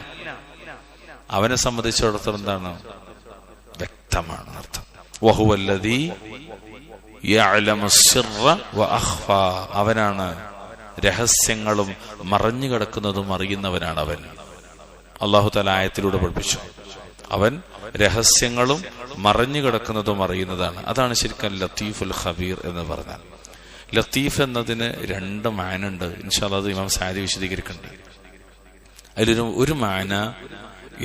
അവനെ സംബന്ധിച്ചിടത്തോളം എന്താണ്? വ്യക്തമാണ് അർത്ഥം. വഹുവല്ലദീ യഅലമു സിർറ വ അഖ്ഫാ. അവനാണ് രഹസ്യങ്ങളും മറഞ്ഞു കിടക്കുന്നതും അറിയുന്നവനാണ് അവൻ. അല്ലാഹു തആല ആയത്തിലൂടെ പഠിപ്പിച്ചു, അവൻ രഹസ്യങ്ങളും മറഞ്ഞു കിടക്കുന്നതും അറിയുന്നതാണ്. അതാണ് ശരിക്കും ലത്തീഫുൽ ഖബീർ എന്ന് പറഞ്ഞാൽ. ലത്തീഫ് എന്നതിന് രണ്ട് മാനുണ്ട്. ഇൻഷാ അല്ലാഹ് അത് ഇമാം സഅദി വിശദീകരിക്കുന്നുണ്ട്. അതിലൊരു മാന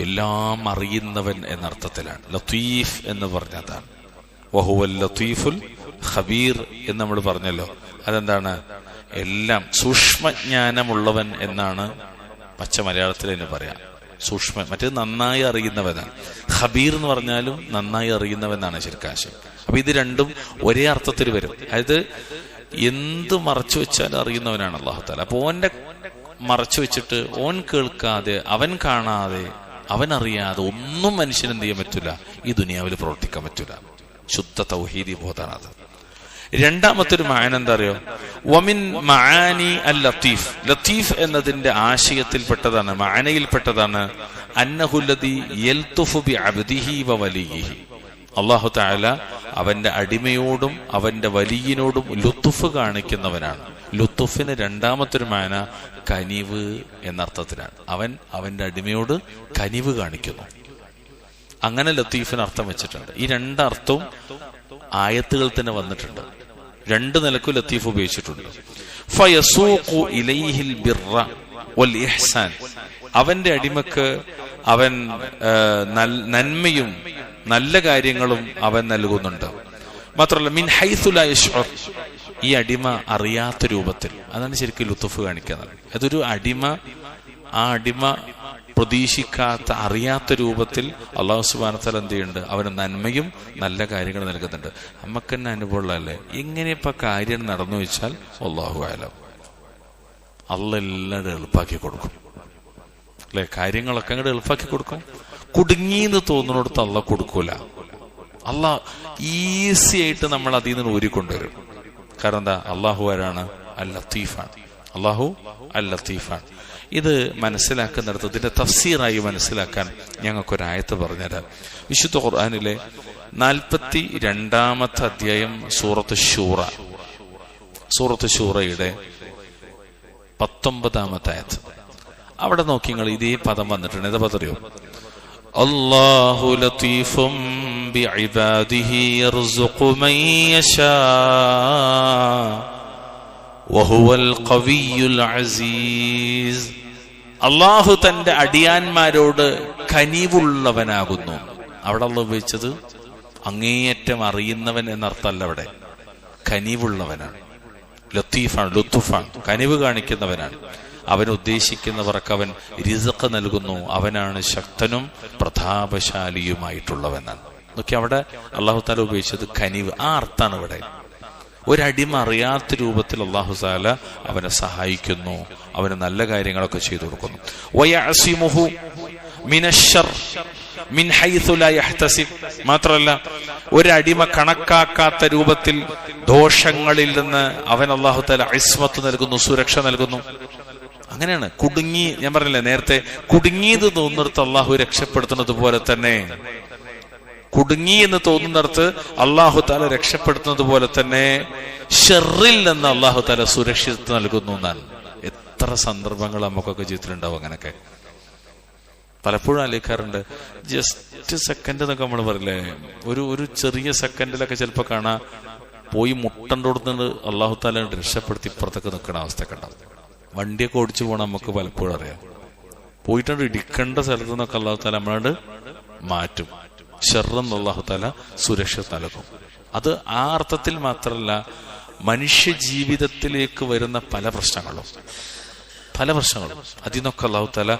എല്ലാം അറിയുന്നവൻ എന്നർത്ഥത്തിലാണ്. ലത്തീഫ് എന്ന് പറഞ്ഞതാണ്. വഹുവൽ ലത്തീഫുൽ ഖബീർ എന്ന് നമ്മൾ പറഞ്ഞല്ലോ. അതെന്താണ്? എല്ലാം സൂക്ഷ്മജ്ഞാനമുള്ളവൻ എന്നാണ് പച്ച മലയാളത്തിൽ തന്നെ പറയാം. സൂക്ഷ്മ, മറ്റേത് നന്നായി അറിയുന്നവനാണ്. ഖബീർ എന്ന് പറഞ്ഞാലും നന്നായി അറിയുന്നവനാണ് ശരിക്കാശം. അപ്പൊ ഇത് രണ്ടും ഒരേ അർത്ഥത്തിൽ വരും. അതായത് എന്ത് മറച്ചു വെച്ചാലും അറിയുന്നവനാണ് അല്ലാഹു തആല. അപ്പൊ ഓന്റെ മറച്ചു വെച്ചിട്ട് ഓൻ കേൾക്കാതെ, അവൻ കാണാതെ, അവൻ അറിയാതെ ഒന്നും മനുഷ്യന് എന്ത് ചെയ്യാൻ പറ്റൂല, ഈ ദുനിയാവിൽ പ്രവർത്തിക്കാൻ പറ്റൂല. ശുദ്ധ തൗഹീദി ബോധമാണ് അത്. രണ്ടാമത്തെ ഒരു മാന എന്താ അറിയോ? വമിൻ മആനി അൽ ലത്തീഫ്. ലത്തീഫ് എന്നതിന്റെ ആശയത്തിൽപ്പെട്ടതാണ്, മാനയിൽപ്പെട്ടതാണ് അന്നഹുല്ലദീ യൽതുഫു ബി അബ്ദിഹി വ വലിയിഹി. അല്ലാഹു തആല അവന്റെ അടിമയോടും അവന്റെ വലിയനോടും ലുത്തുഫ് കാണിക്കുന്നവനാണ്. ലുത്തുഫിന് രണ്ടാമത്തെ ഒരു മാന കനിവ് എന്നർത്ഥത്തിലാണ്. അവൻ അവന്റെ അടിമയോട് കനിവ് കാണിക്കുന്നു. അങ്ങനെ ലത്തീഫിന് അർത്ഥം വെച്ചിട്ടുണ്ട്. ഈ രണ്ടർത്ഥവും ആയത്തുകൾ തന്നെ വന്നിട്ടുണ്ട്. രണ്ട് നിലക്കും ലത്തീഫ് ഉപയോഗിച്ചിട്ടുണ്ട്. ഫയസൂഖു ഇലൈഹിൽ ബിർറ വൽ ഇഹ്സാൻ. അവന്റെ അടിമക്ക് അവൻ നന്മയും നല്ല കാര്യങ്ങളും അവൻ നൽകുന്നുണ്ട്. മാത്രമല്ല മിൻ ഹൈസു ലാ യശ്ഉർ. ഈ അടിമ അറിയാത്ത രൂപത്തിൽ. അതാണ് ശരിക്കും ലുത്തുഫ് കാണിക്കുന്നത്. അതൊരു അടിമ, ആ അടിമ പ്രതീക്ഷിക്കാത്ത, അറിയാത്ത രൂപത്തിൽ അല്ലാഹു സുബ്ഹാനഹു വ തആല എന്ത് ചെയ്യുന്നുണ്ട്? അവന് നന്മയും നല്ല കാര്യങ്ങൾ നൽകുന്നുണ്ട്. നമുക്ക് തന്നെ അനുഭവമുള്ളതല്ലേ? എങ്ങനെയിപ്പോ കാര്യം നടന്നു വെച്ചാൽ അല്ലാഹു അഅലം. അല്ലാഹ് എല്ലാം എളുപ്പാക്കി കൊടുക്കും അല്ലെ? കാര്യങ്ങളൊക്കെ അങ്ങോട്ട് എളുപ്പാക്കി കൊടുക്കും. കുടുങ്ങിന്ന് തോന്നുന്നിടത്ത് അല്ലാഹ് കൊടുക്കൂല. അല്ലാഹ് ഈസി ആയിട്ട് നമ്മൾ അതിൽ നിന്ന് ഊരിക്കൊണ്ടുവരും. കാരണം എന്താ? അല്ലാഹു ആരാണ്? അൽ ലത്തീഫാണ്. അല്ലാഹു അൽ ലത്തീഫാണ്. ഇത് മനസ്സിലാക്കുന്നിടത്ത് ഇതിന്റെ തഫ്സീറായി മനസ്സിലാക്കാൻ ഞങ്ങൾക്കൊരായത്ത് പറഞ്ഞുതരാം. വിശുദ്ധ ഖുർആനിലെ 42-ാമത്തെ അധ്യായം സൂറത്ത് ശൂറ. സൂറത്ത് ശൂറയുടെ 19-ാമത്തെ ആയത്ത്. അവിടെ നോക്കി നിങ്ങൾ ഇതേ പദം വന്നിട്ടുണ്ട്. ഏതാ പദം അറിയോ? അല്ലാഹു ലത്തീഫും ബിഇബാദിഹി യർസുഖു മൻ യശാ വഹുവൽ ഖവിയ്യുൽ അസീസ്. അള്ളാഹു തന്റെ അടിയാന്മാരോട് കനിവുള്ളവനാകുന്നു. അവിടെ അള്ളാഹു ഉപയോഗിച്ചത് അങ്ങേയറ്റം അറിയുന്നവൻ എന്നർത്ഥമല്ല, അവിടെ കനിവുള്ളവനാണ്. ലത്തീഫാണ്, ലുത്തുഫാണ്, കനിവ് കാണിക്കുന്നവനാണ്. അവൻ ഉദ്ദേശിക്കുന്നവർക്ക് അവൻ റിസ്ഖ് നൽകുന്നു. അവനാണ് ശക്തനും പ്രതാപശാലിയുമായിട്ടുള്ളവനാണ്. നോക്കി, അവിടെ അള്ളാഹു തആല ഉപയോഗിച്ചത് കനിവ്. ആ അർത്ഥാണ് ഇവിടെ. ഒരടിമ അറിയാത്ത രൂപത്തിൽ അള്ളാഹു തആല അവനെ സഹായിക്കുന്നു, അവന് നല്ല കാര്യങ്ങളൊക്കെ ചെയ്തു കൊടുക്കുന്നു. വയഅസിമുഹു മിനശ്ശർ മിൻ ഹൈസു ലാ യഹ്തസിബ്. മാത്രമല്ല, ഒരടിമ കണക്കാക്കാത്ത രൂപത്തിൽ ദോഷങ്ങളിൽ നിന്ന് അവൻ അള്ളാഹു തആല ഇസ്മത്ത് നൽകുന്നു, സുരക്ഷ നൽകുന്നു. അങ്ങനെയാണ്. കുടുങ്ങി, ഞാൻ പറഞ്ഞില്ലേ നേരത്തെ, കുടുങ്ങിയത് തോന്നുന്നിടത്ത് അള്ളാഹു രക്ഷപ്പെടുത്തുന്നത് പോലെ തന്നെ, കുടുങ്ങി എന്ന് തോന്നുന്നിടത്ത് അള്ളാഹു തആല രക്ഷപ്പെടുത്തുന്നത് പോലെ തന്നെ ഷർറിൽ നിന്ന് അള്ളാഹു തആല സുരക്ഷിതത്വം നൽകുന്നു എന്നാണ്. എത്ര സന്ദർഭങ്ങൾ നമുക്കൊക്കെ ജീവിതത്തിലുണ്ടാവും അങ്ങനെയൊക്കെ. പലപ്പോഴും ആലോചിക്കാറുണ്ട്, ജസ്റ്റ് സെക്കൻഡ് എന്നൊക്കെ നമ്മൾ പറയില്ലേ, ഒരു ചെറിയ സെക്കൻഡിലൊക്കെ ചിലപ്പോൾ കാണാൻ പോയി മുട്ടണ്ടോടുന്നത് അള്ളാഹു തആല രക്ഷപ്പെടുത്തി ഇപ്പുറത്തൊക്കെ നിൽക്കുന്ന അവസ്ഥയൊക്കെ ഉണ്ടാവും. വണ്ടിയൊക്കെ ഓടിച്ചു പോകണം നമുക്ക് പലപ്പോഴും അറിയാം. പോയിട്ടുണ്ട് ഇടിക്കേണ്ട സ്ഥലത്ത് നിന്നൊക്കെ അള്ളാഹു തആല നമ്മളോട് മാറ്റും. ഷർറെന്ന് അള്ളാഹു തആല സുരക്ഷ നൽകും. അത് ആ അർത്ഥത്തിൽ മാത്രമല്ല, മനുഷ്യ ജീവിതത്തിലേക്ക് വരുന്ന പല പ്രശ്നങ്ങളും അതിൽ നിന്നൊക്കെ അള്ളാഹു തആല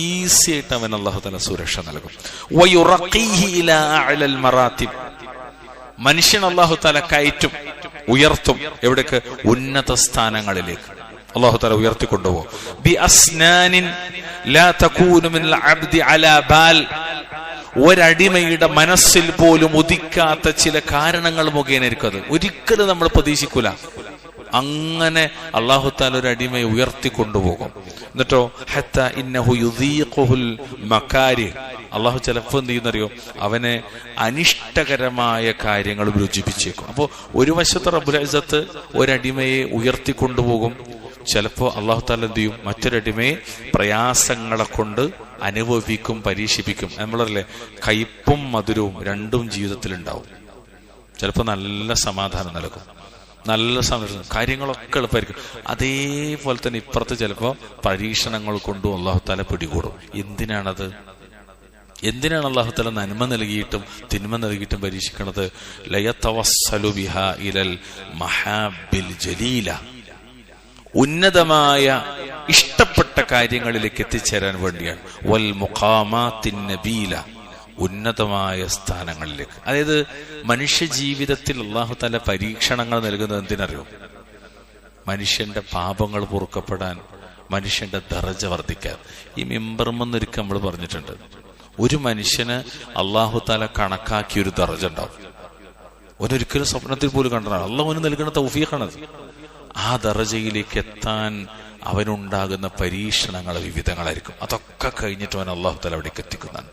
ഈസി ആയിട്ട് അവൻ അള്ളാഹു തആല സുരക്ഷ നൽകും. വയുറഖീഹി ഇലാ അഅലൽ മറാത്തിബ്. മനുഷ്യൻ അള്ളാഹു തആല കയറ്റും, ഉയർത്തും. എവിടേക്ക്? ഉന്നത സ്ഥാനങ്ങളിലേക്ക് അള്ളാഹു തആല ഉയർത്തിക്കൊണ്ടുപോകും. ബി അസ്നാനിൻ ലാ തകൂനു മിനൽ അബ്ദി അലാ ബാൽ. ഒരടിമയുടെ മനസ്സിൽ പോലും ഉദിക്കാത്ത ചില കാരണങ്ങൾ മുഖേനായിരിക്കും അത്. ഒരിക്കലും നമ്മൾ പ്രതീക്ഷിക്കൂല. അങ്ങനെ അള്ളാഹു തആല ഒരു അടിമയെ ഉയർത്തിക്കൊണ്ടുപോകും. എന്നിട്ടോ ഹത്താ ഇന്നഹു യുദീഖുൽ മകാരി. അള്ളാഹു ചിലപ്പോൾ എന്ത് ചെയ്യുന്നറിയോ, അവനെ അനിഷ്ടകരമായ കാര്യങ്ങൾ രുചിപ്പിച്ചേക്കും. അപ്പോൾ ഒരു വശത്ത് റബ്ബുൽ ഇസ്സത്ത് ഒരടിമയെ ഉയർത്തിക്കൊണ്ടുപോകും. ചിലപ്പോൾ അള്ളാഹു തആല എന്ത് ചെയ്യും, മറ്റൊരടിമയെ പ്രയാസങ്ങളെ കൊണ്ട് അനുഭവിക്കും, പരീക്ഷിപ്പിക്കും. നമ്മളല്ലേ, കയ്പും മധുരവും രണ്ടും ജീവിതത്തിൽ ഉണ്ടാവും. ചിലപ്പോൾ നല്ല സമാധാനം നൽകും, നല്ല സന്തോഷം, കാര്യങ്ങളൊക്കെ എളുപ്പമായിരിക്കും. അതേപോലെ തന്നെ ഇപ്പുറത്ത് ചിലപ്പോൾ പരീക്ഷണങ്ങൾ കൊണ്ടും അള്ളാഹു തആല പിടികൂടും. എന്തിനാണ് അള്ളാഹു തആല നന്മ നൽകിയിട്ടും തിന്മ നൽകിയിട്ടും പരീക്ഷിക്കണത്? ലയതവസ്സലു ബിഹാ ഇലൽ മഹാബിൽ ജലീല. ഉന്നതമായ ഇഷ്ടപ്പെട്ട കാര്യങ്ങളിലേക്ക് എത്തിച്ചേരാൻ വേണ്ടിയാണ്. വൽ മുഖാമാത്തിൻ നബീല. ഉന്നതമായ സ്ഥാനങ്ങളിലേക്ക്. അതായത് മനുഷ്യ ജീവിതത്തിൽ അള്ളാഹു തആല പരീക്ഷണങ്ങൾ നൽകുന്നത് എന്തിനറിയോ? മനുഷ്യന്റെ പാപങ്ങൾ പൊറുക്കപ്പെടാൻ, മനുഷ്യന്റെ ദറജ വർദ്ധിക്കാൻ. ഈ മിമ്പർമെന്നൊരിക്കൽ നമ്മൾ പറഞ്ഞിട്ടുണ്ട്, ഒരു മനുഷ്യന് അള്ളാഹു തആല കണക്കാക്കിയൊരു ദറജ ഉണ്ടാവും. ഒരിക്കലും സ്വപ്നത്തിൽ പോലും കണ്ടതാണ്. അള്ളാഹുവിന് നൽകുന്ന തൗഫീഖാണത്. ആ ദറജയിലേക്ക് എത്താൻ അവനുണ്ടാകുന്ന പരീക്ഷണങ്ങൾ വിവിധങ്ങളായിരിക്കും. അതൊക്കെ കഴിഞ്ഞിട്ട് അവൻ അള്ളാഹു തആല അവിടേക്ക് എത്തിക്കുന്നതാണ്.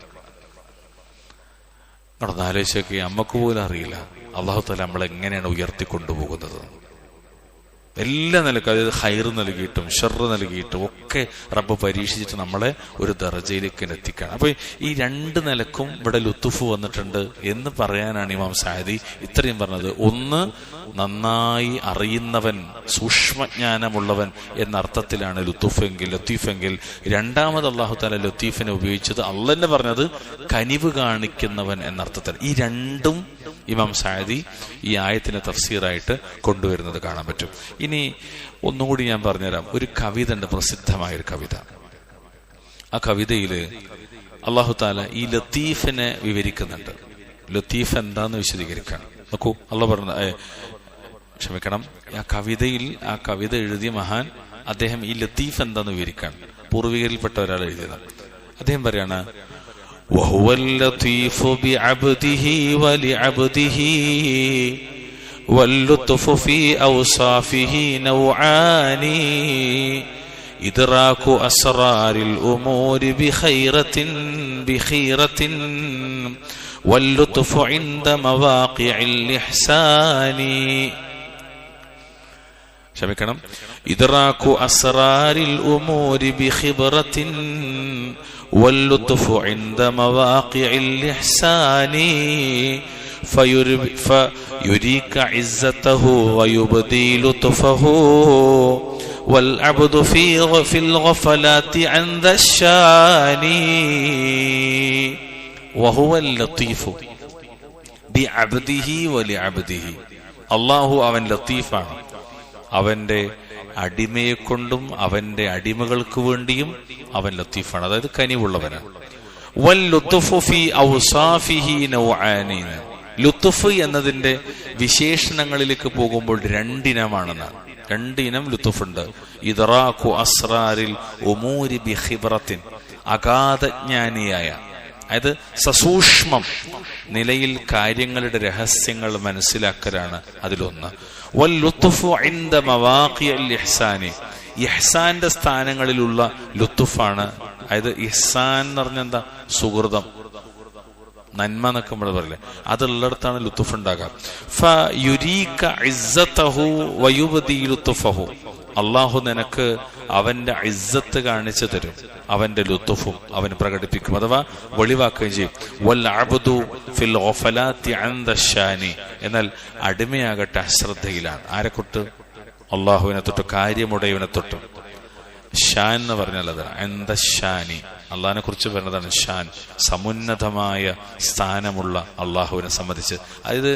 നടന്ന് ആലോചിച്ചൊക്കെ അമ്മക്ക് പോലും അറിയില്ല അള്ളാഹു തആല നമ്മളെങ്ങനെയാണ് ഉയർത്തിക്കൊണ്ടുപോകുന്നത്. എല്ലാ നിലക്കും, അതായത് ഹൈർ നൽകിയിട്ടും ഷർറ് നൽകിയിട്ടും ഒക്കെ റബ്ബ് പരീക്ഷിച്ചിട്ട് നമ്മളെ ഒരു ദറജയിലേക്ക് എത്തിക്കണം. അപ്പൊ ഈ രണ്ട് നിലക്കും ഇവിടെ ലുത്തുഫ് വന്നിട്ടുണ്ട് എന്ന് പറയാനാണ് ഇമാം സഅദി ഇത്രയും പറഞ്ഞത്. ഒന്ന്, നന്നായി അറിയുന്നവൻ, സൂക്ഷ്മജ്ഞാനമുള്ളവൻ എന്ന അർത്ഥത്തിലാണ് ലത്തീഫെങ്കിൽ. രണ്ടാമത് അള്ളാഹു തആല ലത്തീഫിനെ ഉപയോഗിച്ചത് അള്ളന്നെ പറഞ്ഞത് കനിവ് കാണിക്കുന്നവൻ എന്നർത്ഥത്തിൽ. ഈ രണ്ടും ഇമാം സഅദി ഈ ആയത്തിന് തഫ്സീറായിട്ട് കൊണ്ടുവരുന്നത് കാണാൻ പറ്റും. ഇനി ഒന്നും കൂടി ഞാൻ പറഞ്ഞുതരാം. ഒരു കവിത ഉണ്ട്, പ്രസിദ്ധമായൊരു കവിത. ആ കവിതയിൽ അള്ളാഹു തആല ഈ ലത്തീഫിനെ വിവരിക്കുന്നുണ്ട്. ലത്തീഫ് എന്താന്ന് വിശദീകരിക്കണം. നോക്കൂ, അള്ളാഹു പറഞ്ഞ ആ കവിതയിൽ, ആ കവിത എഴുതിയ മഹാൻ അദ്ദേഹം ഈ ലത്തീഫ് എന്താന്ന് വിവരിക്കാൻ പൂർവികരിൽപ്പെട്ട ഒരാൾ എഴുതിയതാണ്. അദ്ദേഹം പറയാണ്, وهو اللطيف بعبده ولعبده واللطف في أوصافه نوعان إدراك أسرار الأمور بخيرة واللطف عند مواقع الإحسان. ക്ഷമിക്കണം. إدراك أسرار الأمور بخبرة واللطف عند مواقع الإحسان فيريك عزته ويبدي لطفه والعبد في الغفلات عن ذا الشان وهو اللطيف بعبده ولعبده. അള്ളാഹു അവൻ ലത്തീഫാണ്. അവന്റെ അടിമയെ കൊണ്ടും അവന്റെ അടിമകൾക്ക് വേണ്ടിയും അവൻ ലത്തീഫാണ്, അതായത് കനിവുള്ളവനാണ്. വൽലുത്ഫു ഫീ ഔസാഫിഹി നൗആനി. ലുത്ഫ് എന്നതിന്റെ വിശേഷണങ്ങളിലേക്ക് പോകുമ്പോൾ രണ്ടിനമാണെന്നാണ്. രണ്ടിനം ലുത്ഫുണ്ട്. ഇദ്റാഖു അസ്റാരിൽ ഉമൂരി ബിഖിബ്റത്തിൻ, അഗാധജ്ഞാനിയായ, അതായത് സസൂക്ഷ്മം നിലയിൽ കാര്യങ്ങളുടെ രഹസ്യങ്ങൾ മനസ്സിലാക്കലാണ് അതിലൊന്ന്. വൽലുത്ഫു ഇൻദ മവാഖിഇൽ ഇഹ്സാനി, ഇഹ്സാന്റെ സ്ഥാനങ്ങളിലുള്ള ലുത്ഫാണ്. അതായത് ഇഹ്സാൻ എന്ന് പറഞ്ഞാൽ എന്താ? സുഹൃതം, നന്മ എന്നൊക്കെ നമ്മൾ പറയില്ലേ, അതുള്ളിടത്താണ് ലുത്ഫ് ഉണ്ടാകാം. ഫയുരീക ഇസ്സതഹു വയുബ്ദി ലുത്ഫഹു, അള്ളാഹു നിനക്ക് അവന്റെ ഇസ്സത്ത് കാണിച്ചു തരും, അവന്റെ ലുത്ഫും അവൻ പ്രകടിപ്പിക്കും അഥവാ വെളിവാക്കുകയും ചെയ്യും. വൽ അബ്ദു ഫിൽ ഗഫലാത്തി അൻ ദശാനി, എന്നാൽ അടിമയാകട്ടെ അശ്രദ്ധയിലാണ്. ആരെക്കൊട്ട്? അള്ളാഹുവിനെ തൊട്ട്, കാര്യമുടയവനെ തൊട്ട്. ഷാൻ എന്ന് പറഞ്ഞാൽ അതാണ് എന്താ ഷാനി, അള്ളാഹിനെ കുറിച്ച് പറയുന്നതാണ് ഷാൻ, സമുന്നതമായ സ്ഥാനമുള്ള അള്ളാഹുവിനെ സംബന്ധിച്ച്. അതായത്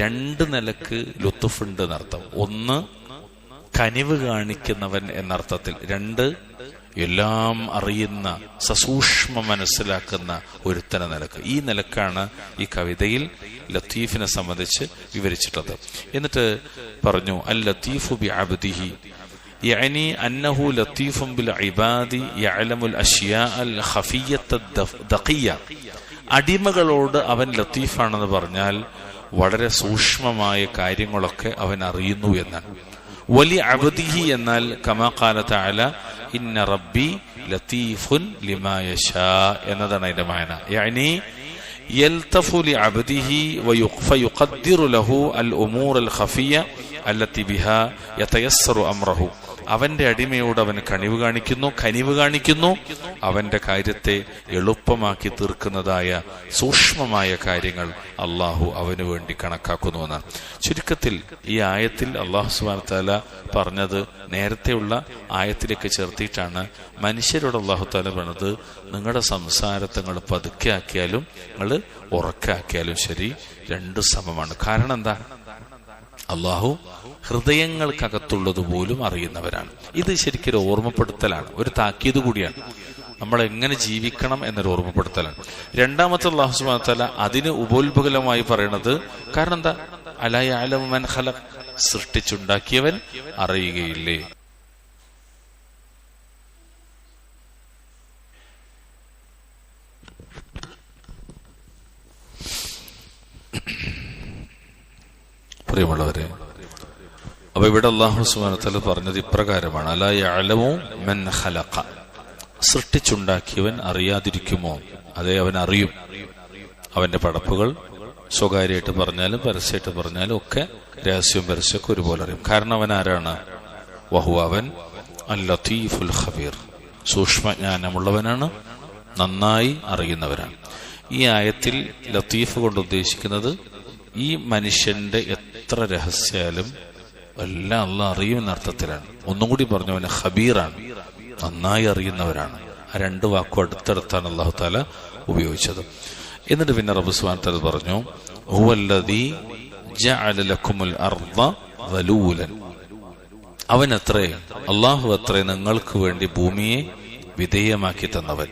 രണ്ട് നിലക്ക് ലുത്ഫുണ്ട് എന്നർത്ഥം. ഒന്ന് കനിവ് കാണിക്കുന്നവൻ എന്നർത്ഥത്തിൽ, രണ്ട് എല്ലാം അറിയുന്ന സസൂക്ഷ്മം മനസ്സിലാക്കുന്ന ഒരുത്തന നിലക്ക്. ഈ നിലക്കാണ് ഈ കവിതയിൽ ലത്തീഫിനെ സംബന്ധിച്ച് വിവരിച്ചിട്ടത്. എന്നിട്ട് പറഞ്ഞു അൽ ലത്തീഫു ബി അബ്ദിഹി يعني أنه لطيف بالعباد يعلم الأشياء الخفية الدقية. അടിമകളോട് അവൻ ലത്തീഫാണെന്ന് പറഞ്ഞാൽ വളരെ സൂക്ഷ്മമായ കാര്യങ്ങളൊക്കെ അവൻ അറിയുന്നു എന്നാണ്. വലി അബ്ദിഹി എന്നാൽ കമാ ഖാല തആല ഇന്ന റബ്ബി ലത്തീഫുൻ ലിമാ യശാ എന്നതാണ് അതിന്റെ മാന. യഅനി യൽതഫു ലി അബ്ദിഹി വയുഖദ്ദിറു ലഹു അൽ ഉമൂർ അൽ ഖഫിയ അല്ലത്തി ബിഹാ യതയസ്സറു അംറഹു. അവന്റെ അടിമയോട് അവൻ കനിവ് കാണിക്കുന്നു, അവന്റെ കാര്യത്തെ എളുപ്പമാക്കി തീർക്കുന്നതായ സൂക്ഷ്മമായ കാര്യങ്ങൾ അള്ളാഹു അവന് വേണ്ടി കണക്കാക്കുന്നുവെന്നാണ്. ചുരുക്കത്തിൽ ഈ ആയത്തിൽ അള്ളാഹു സുബ്ഹാനഹു വ തആല പറഞ്ഞത് നേരത്തെയുള്ള ആയത്തിലേക്ക് ചേർത്തിയിട്ടാണ്. മനുഷ്യരോട് അള്ളാഹു തആല പറഞ്ഞത്, നിങ്ങളുടെ സംസാരത്തെ നിങ്ങൾ പതുക്കെ ആക്കിയാലും നിങ്ങൾ ഉറക്കാക്കിയാലും ശരി, രണ്ട് സമമാണ്. കാരണം എന്താ? അള്ളാഹു ഹൃദയങ്ങൾക്കകത്തുള്ളത് പോലും അറിയുന്നവരാണ്. ഇത് ശരിക്കൊരു ഓർമ്മപ്പെടുത്തലാണ്, ഒരു താക്കീത് കൂടിയാണ്. നമ്മൾ എങ്ങനെ ജീവിക്കണം എന്നൊരു ഓർമ്മപ്പെടുത്തലാണ്. രണ്ടാമത്തെ അല്ലാഹു സുബ്ഹാനഹു വ തആല അതിന് ഉപോത്ബലമായി പറയുന്നത്, കാരണം എന്താ? അലാ യഅലമു മൻ ഖലഖ്, സൃഷ്ടിച്ചുണ്ടാക്കിയവൻ അറിയുകയില്ലേ? പ്രിയമുള്ളവരെ, അപ്പൊ ഇവിടെ അല്ലാഹു സുബ്ഹാനഹു വ തആല പറഞ്ഞത് ഇപ്രകാരമാണ്, അലാ യഅലമു മൻ ഖലഖ, സൃഷ്ടിച്ചുണ്ടാക്കിയവൻ അറിയാതിരിക്കുമോ? അതെ, അവൻ അറിയും. അവന്റെ പടപ്പുകൾ സ്വകാര്യമായിട്ട് പറഞ്ഞാലും പരസ്യമായിട്ട് പറഞ്ഞാലും ഒക്കെ, രഹസ്യവും പരസ്യമൊക്കെ ഒരുപോലെ അറിയും. കാരണം അവൻ ആരാണ്? വഹുവ, അവൻ അൽ ലത്തീഫുൽ ഖബീർ, സൂക്ഷ്മജ്ഞാനമുള്ളവനാണ്, നന്നായി അറിയുന്നവരാണ്. ഈ ആയത്തിൽ ലത്തീഫ് കൊണ്ട് ഉദ്ദേശിക്കുന്നത് ഈ മനുഷ്യന്റെ എത്ര രഹസ്യാലും എല്ലാം അള്ളാഹ് അറിയുമെന്ന അർത്ഥത്തിലാണ്. ഒന്നും കൂടി പറഞ്ഞു, അവന് ഖബീറാണ്, നന്നായി അറിയുന്നവരാണ്. ആ രണ്ട് വാക്കും അടുത്തടുത്താണ് അല്ലാഹു തആല ഉപയോഗിച്ചത്. എന്നിട്ട് പിന്നെ റബ്ബ് സുബ്ഹാനഹു വ തആല പറഞ്ഞു, ഹുവല്ലദീ ജഅല ലക്കുമുൽ അർദ ദലൂലൻ, അവൻ അത്രേ, അള്ളാഹു അത്രേ നിങ്ങൾക്ക് വേണ്ടി ഭൂമിയെ വിധേയമാക്കി തന്നവൻ.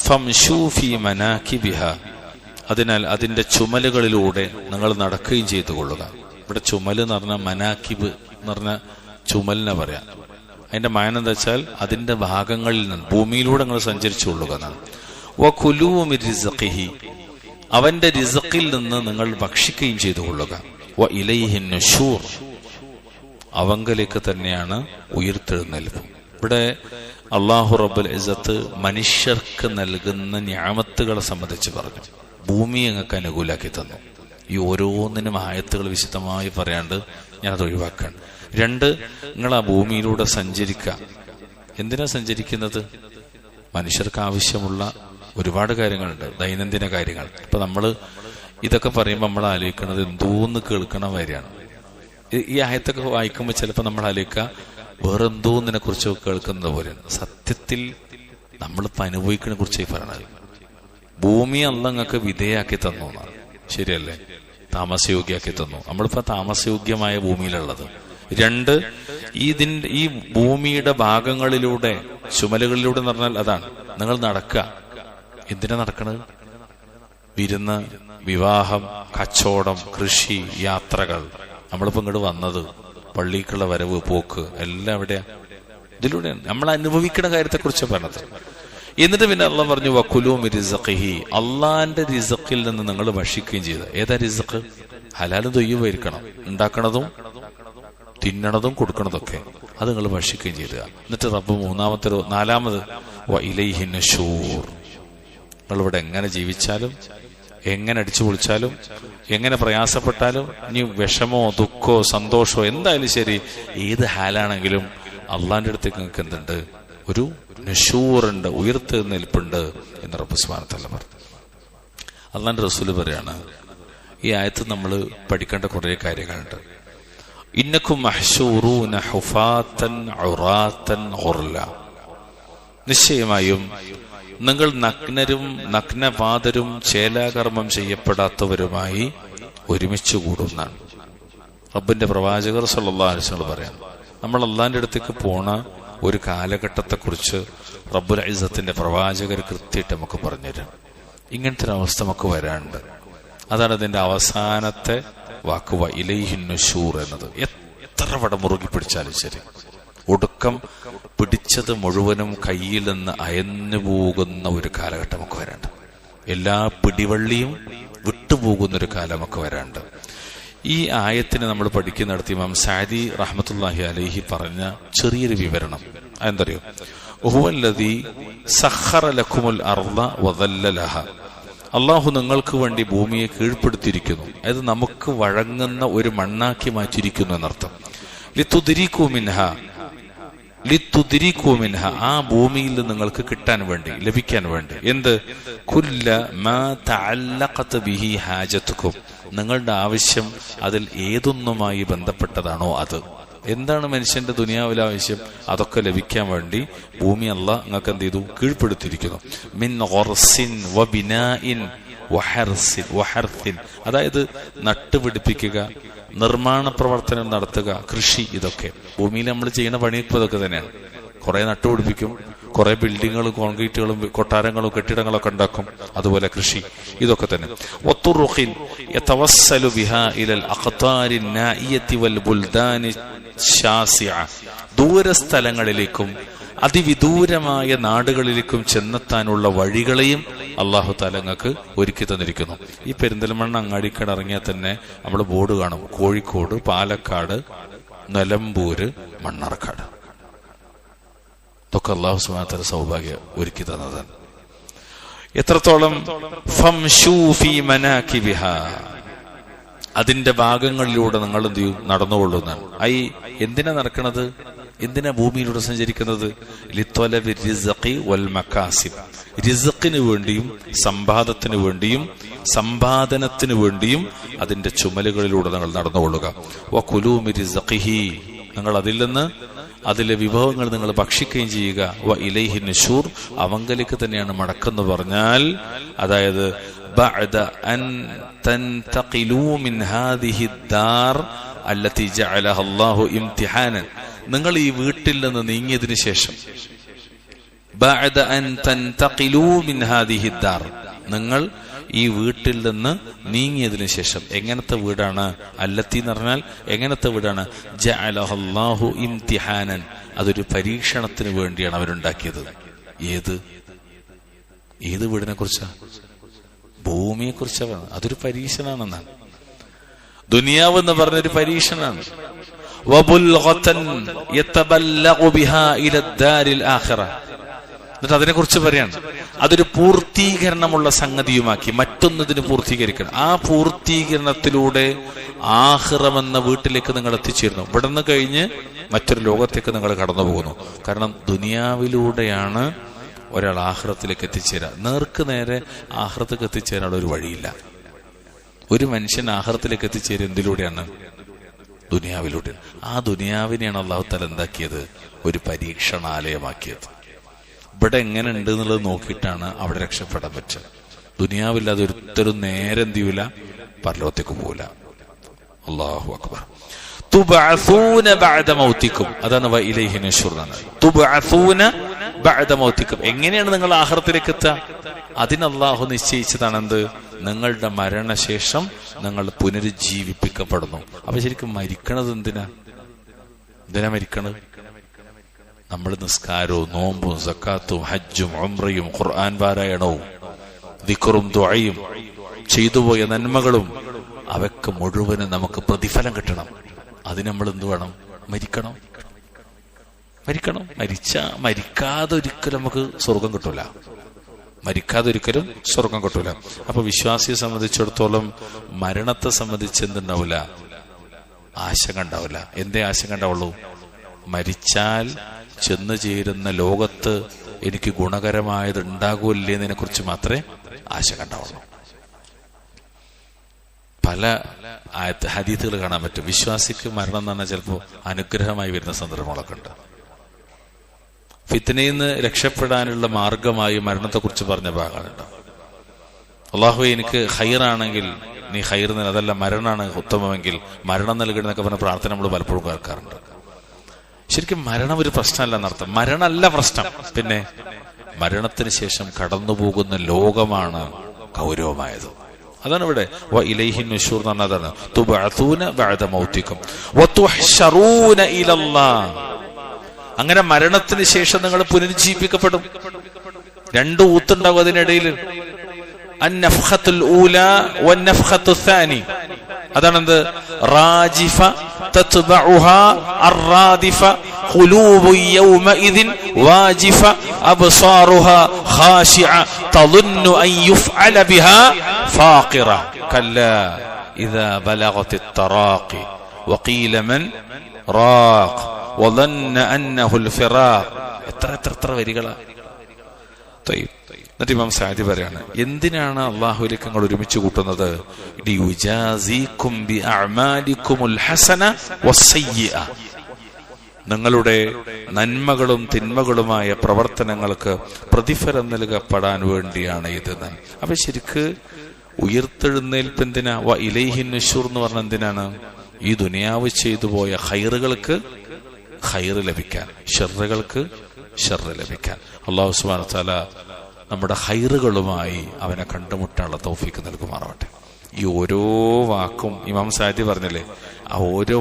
ഫംശൂ ഫീ മനാകിബിഹാ, അതിനാൽ അതിന്റെ ചുമലുകളിലൂടെ നിങ്ങൾ നടക്കുകയും ചെയ്തു കൊള്ളുക. ഇവിടെ ചുമൽ എന്ന് പറഞ്ഞാൽ മനാക്കിബ് എന്ന് പറഞ്ഞാൽ ചുമലിനെ പറയാം. അതിന്റെ മാനം എന്താ വെച്ചാൽ അതിന്റെ ഭാഗങ്ങളിൽ നിന്ന് ഭൂമിയിലൂടെ നിങ്ങൾ സഞ്ചരിച്ചു കൊള്ളുക എന്നാണ്. വകുലൂ മിൻ റിസ്ഖിഹി, അവന്റെ റിസ്ഖിൽ നിന്ന് നിങ്ങൾ ഭക്ഷിക്കുകയും ചെയ്തു കൊള്ളുക. വ ഇലൈഹി നുശൂർ, അവങ്കലേക്ക് തന്നെയാണ് ഉയർത്തെഴുന്നേൽപ്പ്. ഇവിടെ അല്ലാഹു റബ്ബുൽ ഇസ്സത്ത് മനുഷ്യർക്ക് നൽകുന്ന നിഅമത്തുകളെ സംബന്ധിച്ച് പറഞ്ഞു. ഭൂമി ഞങ്ങൾക്ക് അനുകൂലാക്കി തന്നു. ഈ ഓരോന്നിനും ആയത്തുകൾ വിശദമായി പറയാണ്ട് ഞാനത് ഒഴിവാക്കാൻ. രണ്ട്, നിങ്ങൾ ആ ഭൂമിയിലൂടെ സഞ്ചരിക്കുക. എന്തിനാ സഞ്ചരിക്കുന്നത്? മനുഷ്യർക്ക് ആവശ്യമുള്ള ഒരുപാട് കാര്യങ്ങളുണ്ട്, ദൈനംദിന കാര്യങ്ങൾ. ഇപ്പൊ നമ്മൾ ഇതൊക്കെ പറയുമ്പോൾ നമ്മൾ ആലോചിക്കുന്നത് എന്തോന്ന് കേൾക്കണ വരെയാണ്. ഈ ആയത്തൊക്കെ വായിക്കുമ്പോൾ ചിലപ്പോൾ നമ്മൾ ആലോചിക്കുക വേറെന്തോന്നിനെ കുറിച്ച് കേൾക്കുന്നത് പോലെയാണ്. സത്യത്തിൽ നമ്മളിപ്പോൾ അനുഭവിക്കണ കുറിച്ചായി പറയണത്. ഭൂമി അല്ലാഹ് നിങ്ങൾക്ക് വിധേയാക്കി തന്നു എന്നാണ്, ശരിയല്ലേ? താമസയോഗ്യമാക്കി തന്നു. നമ്മളിപ്പോ താമസയോഗ്യമായ ഭൂമിയിലുള്ളത്. 2, ഈ ഭൂമിയുടെ ഭാഗങ്ങളിലൂടെ, ചുമലുകളിലൂടെ എന്ന് പറഞ്ഞാൽ അതാണ് നിങ്ങൾ നടക്കുക. എന്തിനാ നടക്കണത്? വിരുന്ന്, വിവാഹം, കച്ചവടം, കൃഷി, യാത്രകൾ. നമ്മളിപ്പോ ഇങ്ങോട്ട് വന്നത്, പള്ളിക്കുള്ള വരവ്, പോക്ക് എല്ലാം എവിടെയാ? ഇതിലൂടെയാണ്. നമ്മൾ അനുഭവിക്കുന്ന കാര്യത്തെ കുറിച്ച് പറഞ്ഞത്. എന്നിട്ട് പിന്നെ അള്ളാഹ് പറഞ്ഞു വകുലൂ മിൻ റിസ്ഖിഹി, അള്ളാന്റെ റിസ്ഖിൽ നിന്ന് നിങ്ങൾ ഭക്ഷിക്കുകയും ചെയ്ത. ഏതാ റിസ്ഖ്? ഹലാലും തൊയ്യുമായിരിക്കണം. ഉണ്ടാക്കണതും തിന്നണതും കൊടുക്കണതൊക്കെ അത് നിങ്ങൾ ഭക്ഷിക്കുകയും ചെയ്ത. എന്നിട്ട് റബ്ബ് 4 വഇലൈഹി നുശൂർ, നിങ്ങളിവിടെ എങ്ങനെ ജീവിച്ചാലും, എങ്ങനെ അടിച്ചു പൊളിച്ചാലും, എങ്ങനെ പ്രയാസപ്പെട്ടാലും, ഇനി വിഷമോ ദുഃഖമോ സന്തോഷമോ എന്തായാലും ശരി, ഏത് ഹാലാണെങ്കിലും അള്ളാന്റെ അടുത്തേക്ക് നിങ്ങൾക്ക് എന്തുണ്ട്? ഒരു നുശൂറുണ്ട്, ഉയർത്ത് നിൽപ്പുണ്ട് എന്ന് റബ്ബ് സുബ്ഹാനഹു വ തആല പറഞ്ഞു. അള്ളാന്റെ റസൂല് പറയാണ്, ഈ ആയത്ത് നമ്മൾ പഠിക്കേണ്ട കുറെ കാര്യങ്ങളുണ്ട്. ഇന്നക്കും മഹ്ശൂറൂന ഹുഫാതൻ ഉറാതൻ ഗുർല, നിശ്ചയമായും നിങ്ങൾ നഗ്നരും നഗ്നപാതരും ചേലാകർമ്മം ചെയ്യപ്പെടാത്തവരുമായി ഒരുമിച്ച് കൂടുന്നാണ് റബ്ബിന്റെ പ്രവാചകർ സല്ലല്ലാഹു അലൈഹി വസല്ലം പറയാം. നമ്മൾ അള്ളാന്റെ അടുത്തേക്ക് പോണ ഒരു കാലഘട്ടത്തെക്കുറിച്ച് റബ്ബുൽ ഇസ്സത്തിന്റെ പ്രവാചകർ കൃത്യമായിട്ട് നമുക്ക് പറഞ്ഞുതരാം. ഇങ്ങനത്തെ ഒരു അവസ്ഥ നമുക്ക് വരാനുണ്ട്. അതാണ് ഇതിന്റെ അവസാനത്തെ വാക്ക് വഇലൈഹി നുശൂർ എന്നത്. എത്ര വട മുറുകി പിടിച്ചാലും ശരി, ഒടുക്കം പിടിച്ചത് മുഴുവനും കയ്യിൽ നിന്ന് അയന്നു പോകുന്ന ഒരു കാലഘട്ടം നമുക്ക് വരാണ്ട്. എല്ലാ പിടിവള്ളിയും വിട്ടുപോകുന്നൊരു കാലം നമുക്ക് വരാണ്ട്. ഈ ആയത്തിന് നമ്മൾ പഠിക്കുന്നിടത്ത് ഇമാം സഅദി റഹ്മത്തുള്ളാഹി അലൈഹി പറഞ്ഞ ചെറിയൊരു വിവരണം എന്തറിയോ? ഹുവല്ലദീ സഖറ ലക്കുമുൽ അർള വദല്ലലഹ, അള്ളാഹു നിങ്ങൾക്ക് വേണ്ടി ഭൂമിയെ കീഴ്പ്പെടുത്തിയിരിക്കുന്നു, അത് നമുക്ക് വഴങ്ങുന്ന ഒരു മണ്ണാക്കി മാറ്റിയിരിക്കുന്നു എന്നർത്ഥം. ലിതുദ്രികൂ മിൻഹ, ആ ഭൂമിയിൽ നിങ്ങൾക്ക് കിട്ടാൻ വേണ്ടി, ലഭിക്കാൻ വേണ്ടി. എന്ത്? കുല്ല മാ തഅല്ലഖത ബിഹി ഹാജതുകും, നിങ്ങളുടെ ആവശ്യം അതിൽ ഏതൊന്നുമായി ബന്ധപ്പെട്ടതാണോ അത്. എന്താണ് മനുഷ്യന്റെ ദുനിയാവിലെ ആവശ്യം? അതൊക്കെ ലഭിക്കാൻ വേണ്ടി ഭൂമി അല്ലാഹ് നിങ്ങൾക്ക് എന്ത് ചെയ്തു? കീഴ്പ്പെടുത്തിയിരിക്കുന്നു. മിൻ ഗർസിൻ വബിനാഇൻ വഹർസിൻ, അതായത് നട്ടുപിടിപ്പിക്കുക, നിർമ്മാണ പ്രവർത്തനം നടത്തുക, കൃഷി, ഇതൊക്കെ ഭൂമിയിൽ നമ്മൾ ചെയ്യുന്ന പണിയൊക്കെ ഇതൊക്കെ തന്നെയാണ്. കുറെ നട്ടുപിടിപ്പിക്കും, കുറെ ബിൽഡിങ്ങുകളും കോൺക്രീറ്റുകളും കൊട്ടാരങ്ങളും കെട്ടിടങ്ങളൊക്കെ ഉണ്ടാക്കും, അതുപോലെ കൃഷി, ഇതൊക്കെ തന്നെ. വത്തുറുഖിൻ യതവസ്സലു ബിഹാ ഇലൽ അഖ്താരി നാഇയതി വൽ ബുൽദാനി ശാസിഅ, ദൂരസ്ഥലങ്ങളിലേക്കും അതിവിദൂരമായ നാടുകളിലേക്കും ചെന്നെത്താനുള്ള വഴികളെയും അള്ളാഹു തആല നിങ്ങൾക്ക് ഒരുക്കി തന്നിരിക്കുന്നു. ഈ പെരിന്തൽമണ്ണ അങ്ങാടിക്കട ഇറങ്ങിയാൽ തന്നെ നമ്മൾ ബോർഡ് കാണും, കോഴിക്കോട്, പാലക്കാട്, നിലമ്പൂര്, മണ്ണാർക്കാട്. ഇതൊക്കെ അള്ളാഹു സുബ്ഹാനഹു വ തആല സൗഭാഗ്യം ഒരുക്കി തന്നതാണ്. എത്രത്തോളം? ഫംശൂ ഫീ മനാകിബിഹാ, അതിന്റെ ഭാഗങ്ങളിലൂടെ നിങ്ങൾ എന്ത് ചെയ്യും? നടന്നുകൊള്ളുന്നതാണ്. എന്തിനാ നടക്കണത്? എന്തിനാ ഭൂമിയിലൂടെ സഞ്ചരിക്കുന്നത്? ലിത്വലബി റിസ്ഖി വൽ മകാസിബ്, റിസ്ഖിന് വേണ്ടിയും സമ്പാദത്തിന് വേണ്ടിയും സമ്പാദനത്തിന് വേണ്ടിയും അതിന്റെ ചുമലുകളിലൂടെ നിങ്ങൾ നടന്നുകൊള്ളുക. വകുലൂ മിൻ റിസ്ഖിഹി, നിങ്ങൾ അതിൽ നിന്ന് അതിലെ വിഭവങ്ങൾ നിങ്ങൾ ഭക്ഷിക്കുകയും ചെയ്യുക. വ ഇലൈഹി നുശൂർ, അവങ്കലേക്ക് തന്നെയാണ് മടക്കെന്ന് പറഞ്ഞാൽ, അതായത് ബഅദ അൻ തൻതഖിലൂ മിൻ ഹാദിഹി ദാർ അല്ലതി ജഅലഹ അല്ലാഹു ഇംതിഹാനൻ, നിങ്ങൾ ഈ വീട്ടിൽ നിന്ന് നീങ്ങിയതിനു ശേഷം, ബഅദ അൻ തൻതഖിലൂ മിൻ ഹാദിഹി ദാർ, നിങ്ങൾ ഈ വീട്ടിൽ നിന്ന് നീങ്ങിയതിനു ശേഷം. എങ്ങനത്തെ വീടാണ്? അല്ലത്തി എന്ന് പറഞ്ഞാൽ എങ്ങനത്തെ വീടാണ്? ജഅലഹ അല്ലാഹു ഇംതിഹാനൻ, അതൊരു പരീക്ഷണത്തിന് വേണ്ടിയാണ് അവരുണ്ടാക്കിയത്. ഏത് വീടിനെ കുറിച്ചാ? ഭൂമിയെ കുറിച്ചാണ്. അതൊരു പരീക്ഷണാണെന്നാണ്. ദുനിയാവ് എന്ന് പറഞ്ഞൊരു പരീക്ഷണാണ്. വബുൽഗതൻ യതബല്ലഗു ബിഹാ ഇലദ്ദാരിൽ ആഖിറ, എന്നിട്ട് അതിനെ കുറിച്ച് പറയാണ്, അതൊരു പൂർത്തീകരണമുള്ള സംഗതിയുമാക്കി മറ്റൊന്നതിന് പൂർത്തീകരിക്കണം. ആ പൂർത്തീകരണത്തിലൂടെ ആഖിറമെന്ന വീട്ടിലേക്ക് നിങ്ങൾ എത്തിച്ചേരുന്നു. ഇവിടെ നിന്ന് കഴിഞ്ഞ് മറ്റൊരു ലോകത്തേക്ക് നിങ്ങൾ കടന്നു പോകുന്നു. കാരണം ദുനിയാവിലൂടെയാണ് ഒരാൾ ആഖിറത്തിലേക്ക് എത്തിച്ചേരുക. നേർക്ക് നേരെ ആഖിറത്തേക്ക് എത്തിച്ചേരാനുള്ള ഒരു വഴിയില്ല. ഒരു മനുഷ്യൻ ആഖിറത്തിലേക്ക് എത്തിച്ചേരും എന്തിലൂടെയാണ്? ദുനിയാവിലൂടെ. ആ ദുനിയാവിനെയാണ് അല്ലാഹു തആല എന്താക്കിയത്? ഒരു പരീക്ഷണാലയമാക്കിയത്. ഇവിടെ എങ്ങനെ ഉണ്ട് എന്നുള്ളത് നോക്കിയിട്ടാണ് അവിടെ രക്ഷപ്പെടാൻ പറ്റുക. ദുനിയാവില്ലാതെ ഒരുത്തരും നേരെ എന്ത് ചെയ്യൂല? പരലോകത്തേക്ക് പോവില്ല. അല്ലാഹു അക്ബർ. തുബഅസൂന ബഅദ മൗതിക്കും, അതാണ് വഇലൈഹി നുശൂർ. തുബഅസൂന ബഅദ മൗതിക്കും. എങ്ങനെയാണ് നിങ്ങൾ ആഖിറത്തിലേക്ക് എത്തുക? അതിന് അല്ലാഹു നിശ്ചയിച്ചതാണ് എന്ത്? നിങ്ങളുടെ മരണശേഷം നിങ്ങൾ പുനരുജ്ജീവിപ്പിക്കപ്പെടുന്നു. അപ്പൊ ശരിക്കും മരിക്കണത് എന്തിനാ മരിക്കണത്? നമ്മൾ നിസ്കാരവും നോമ്പും സക്കാത്തും ഹജ്ജും ഉംറയും ഖുർആൻ പാരായണവും ദിക്റും ദുആയും ചെയ്തുപോയ നന്മകളും അവയ്ക്ക് മുഴുവനും നമുക്ക് പ്രതിഫലം കിട്ടണം. അതിന് നമ്മൾ എന്ത് വേണം? മരിക്കണം. മരിക്കാതെ ഒരിക്കലും നമുക്ക് സ്വർഗം കിട്ടൂല. അപ്പൊ വിശ്വാസിയെ സംബന്ധിച്ചിടത്തോളം മരണത്തെ സംബന്ധിച്ച് എന്തുണ്ടാവില്ല? ആശങ്ക ഉണ്ടാവില്ല. എന്തേ ആശങ്ക ഉണ്ടാവുള്ളൂ? മരിച്ചാൽ ചെന്നു ചേരുന്ന ലോകത്ത് എനിക്ക് ഗുണകരമായത് ഉണ്ടാകൂല്ലേ എന്നതിനെ കുറിച്ച് മാത്രമേ ആശങ്ക ഉണ്ടാവുള്ളൂ. പല ഹദീസുകൾ കാണാൻ പറ്റും. വിശ്വാസിക്ക് മരണം എന്ന് പറഞ്ഞാൽ ചിലപ്പോൾ അനുഗ്രഹമായി വരുന്ന സന്ദർഭങ്ങളൊക്കെ ഉണ്ട്. ഫിത്നയിൽ നിന്ന് രക്ഷപ്പെടാനുള്ള മാർഗമായി മരണത്തെ കുറിച്ച് പറഞ്ഞ ഭാഗങ്ങളുണ്ട്. അല്ലാഹുവേ എനിക്ക് ഖൈറാണെങ്കിൽ നീ ഖൈർ നൽക, അതല്ല മരണമാണ് ഉത്തമമെങ്കിൽ മരണം നൽകണമെന്നൊക്കെ പറഞ്ഞ പ്രാർത്ഥന നമ്മൾ പലപ്പോഴും കേൾക്കാറുണ്ട്. ശരിക്കും മരണം ഒരു പ്രശ്നമല്ല എന്നർത്ഥം. മരണമല്ല പ്രശ്നം. പിന്നെ മരണത്തിന് ശേഷം കടന്നുപോകുന്ന ലോകമാണ് ഗൗരവമായത്. അതാണ് ഇവിടെ വഇലൈഹി നുശൂർ എന്ന് പറഞ്ഞതാണ്. തുബഅസൂന ബഅദ മൗതിക്കും വതുഹ്ശറൂന ഇലല്ലാഹ്. അങ്ങനെ മരണത്തിന് ശേഷം നിങ്ങൾ പുനരുജ്ജീവിപ്പിക്കപ്പെടും. രണ്ട് ഊത്തുണ്ടാവും അതിനിടയിൽ. അന്നഫ്ഖത്തുൽ ഊല വന്നഫ്ഖത്തുൽ സാനി. അതാണെന്ത്? റാജിഫ തത്ബഉഹാ അർറാദിഫ ഖുലൂബു യൗമഇദിൻ വാജിഫ അബ്സാറുഹാ ഖാശിഅ തظن അൻ യുഫ്അല ബിഹാ ഫാഖിറ കല്ലാ ഇദാ ബലഗത് തറാഖി വഖീല മൻ റാഖ് വظن أنه الفراق. എത്ര വരികളാ. എന്നിട്ട് ഇമാം സഅദി പറയാണ്, എന്തിനാണ് അല്ലാഹുവിലേക്ക് നിങ്ങൾ ഒരുമിച്ച് കൂട്ടുന്നത്? ലിയുജാസികും ബിഅഅമാലികുമുൽ ഹസന വസ്സയ്യിഅ. നിങ്ങളുടെ നന്മകളും തിന്മകളുമായ പ്രവർത്തനങ്ങൾക്ക് പ്രതിഫലം നൽകപ്പെടാൻ വേണ്ടിയാണ് ഇത്. അപ്പൊ ശരിക്ക് ഉയർത്തെഴുന്നേൽപ്പ് എന്തിനാ? വഇലൈഹി നുശൂർ എന്ന് പറഞ്ഞ എന്തിനാണ്? ഈ ദുനിയാവ് ചെയ്തു പോയ ഖൈറുകൾക്ക് ഖൈർ ലഭിക്കാൻ, ഷർറുകൾക്ക് ഷർറ് ലഭിക്കാൻ. അല്ലാഹു സുബ്ഹാനഹു വ തആല നമ്മുടെ ഖൈറുകളുമായി അവനെ കണ്ടുമുട്ടാനുള്ള തൗഫീക്ക് നൽകുമാറാവട്ടെ. ഈ ഓരോ വാക്കും ഇമാം സഅദി പറഞ്ഞില്ലേ, ആ ഓരോ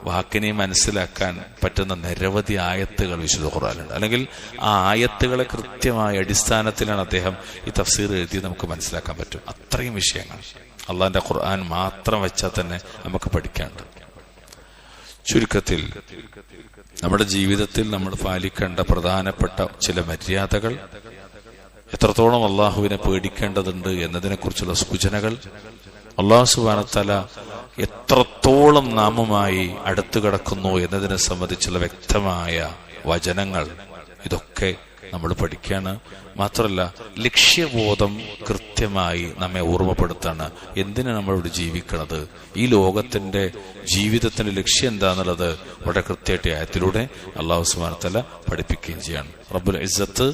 വാക്കിനെ മനസ്സിലാക്കാൻ പറ്റുന്ന നിരവധി ആയത്തുകൾ വിശുദ്ധ ഖുർആനിലുണ്ട്. അല്ലെങ്കിൽ ആ ആയത്തുകളെ കൃത്യമായ അടിസ്ഥാനത്തിലാണ് അദ്ദേഹം ഈ തഫ്സീർ എഴുതി നമുക്ക് മനസ്സിലാക്കാൻ പറ്റും. അത്രയും വിഷയങ്ങൾ അള്ളാഹിന്റെ ഖുർആൻ മാത്രം വെച്ചാൽ തന്നെ നമുക്ക് പഠിക്കാനുണ്ട്. ചുരുക്കത്തിൽ നമ്മുടെ ജീവിതത്തിൽ നമ്മൾ പാലിക്കേണ്ട പ്രധാനപ്പെട്ട ചില മര്യാദകൾ, എത്രത്തോളം അള്ളാഹുവിനെ പേടിക്കേണ്ടതുണ്ട് എന്നതിനെ കുറിച്ചുള്ള സൂചനകൾ, അള്ളാഹു സുബ്ഹാനഹു വ തആല എത്രത്തോളം നാമുമായി അടുത്തു കിടക്കുന്നു എന്നതിനെ സംബന്ധിച്ചുള്ള വ്യക്തമായ വചനങ്ങൾ, ഇതൊക്കെ നമ്മൾ പഠിക്കാണ്. മാത്രമല്ല ലക്ഷ്യബോധം കൃത്യമായി നമ്മെ ഓർമ്മപ്പെടുത്താണ്. എന്തിനാണ് നമ്മളിവിടെ ജീവിക്കുന്നത്, ഈ ലോകത്തിന്റെ ജീവിതത്തിന്റെ ലക്ഷ്യം എന്താന്നുള്ളത് വളരെ കൃത്യമായിട്ട് ആയത്തിലൂടെ അല്ലാഹു സുബ്ഹാനഹു വ തആല പഠിപ്പിക്കുകയും ചെയ്യാണ്. റബ്ബുൽ ഇസ്സത്ത്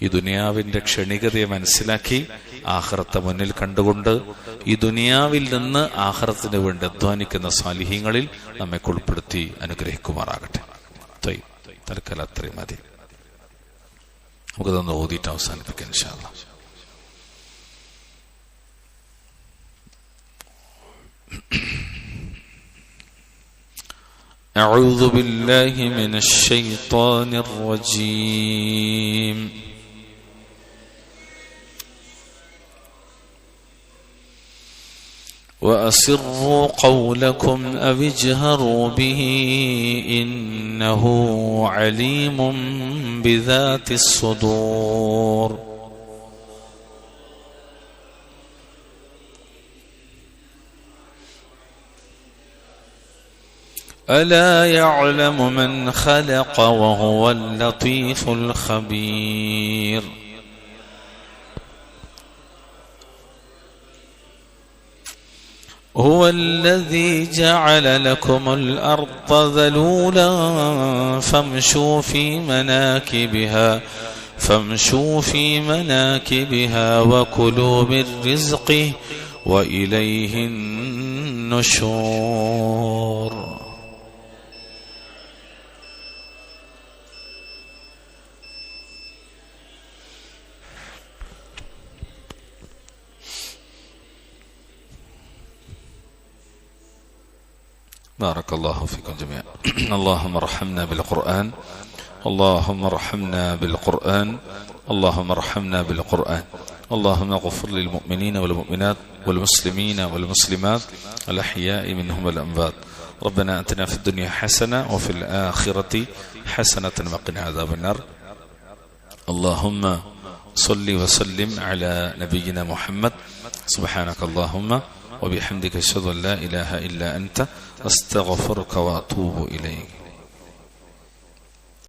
ഈ ദുനിയാവിന്റെ ക്ഷണികതയെ മനസ്സിലാക്കി ആഖിറത്തെ മുന്നിൽ കണ്ടുകൊണ്ട് ഈ ദുനിയാവിൽ നിന്ന് ആഖിറത്തിന് വേണ്ടി അധ്വാനിക്കുന്ന സാലിഹീങ്ങളിൽ നമ്മെ ഉൾപ്പെടുത്തി അനുഗ്രഹിക്കുമാറാകട്ടെ. തൽക്കാലം അത്രയും മതി. നമുക്കതൊന്ന് ഓതിയിട്ട് അവസാനിപ്പിക്കാം ഇൻഷാ അല്ലാഹ്. أعوذ بالله من الشيطان الرجيم. وأسروا قولكم أو اجهروا به إنه عليم بذات الصدور. ألا يعلم من خلق وهو اللطيف الخبير. هو الذي جعل لكم الأرض ذلولا فامشوا في مناكبها وكلوا من رزقه وإليه النشور. بارك الله فيكم جميعا. اللهم ارحمنا بالقرآن، اللهم ارحمنا بالقرآن، اللهم ارحمنا بالقرآن. اللهم اغفر للمؤمنين والمؤمنات والمسلمين والمسلمات الأحياء منهم والأموات. ربنا آتنا في الدنيا حسنة وفي الآخرة حسنة وقنا عذاب النار. اللهم صل وسلم على نبينا محمد. سبحانك اللهم وبحمدك أشهد أن لا إله إلا أنت أستغفرك وأتوب إليك.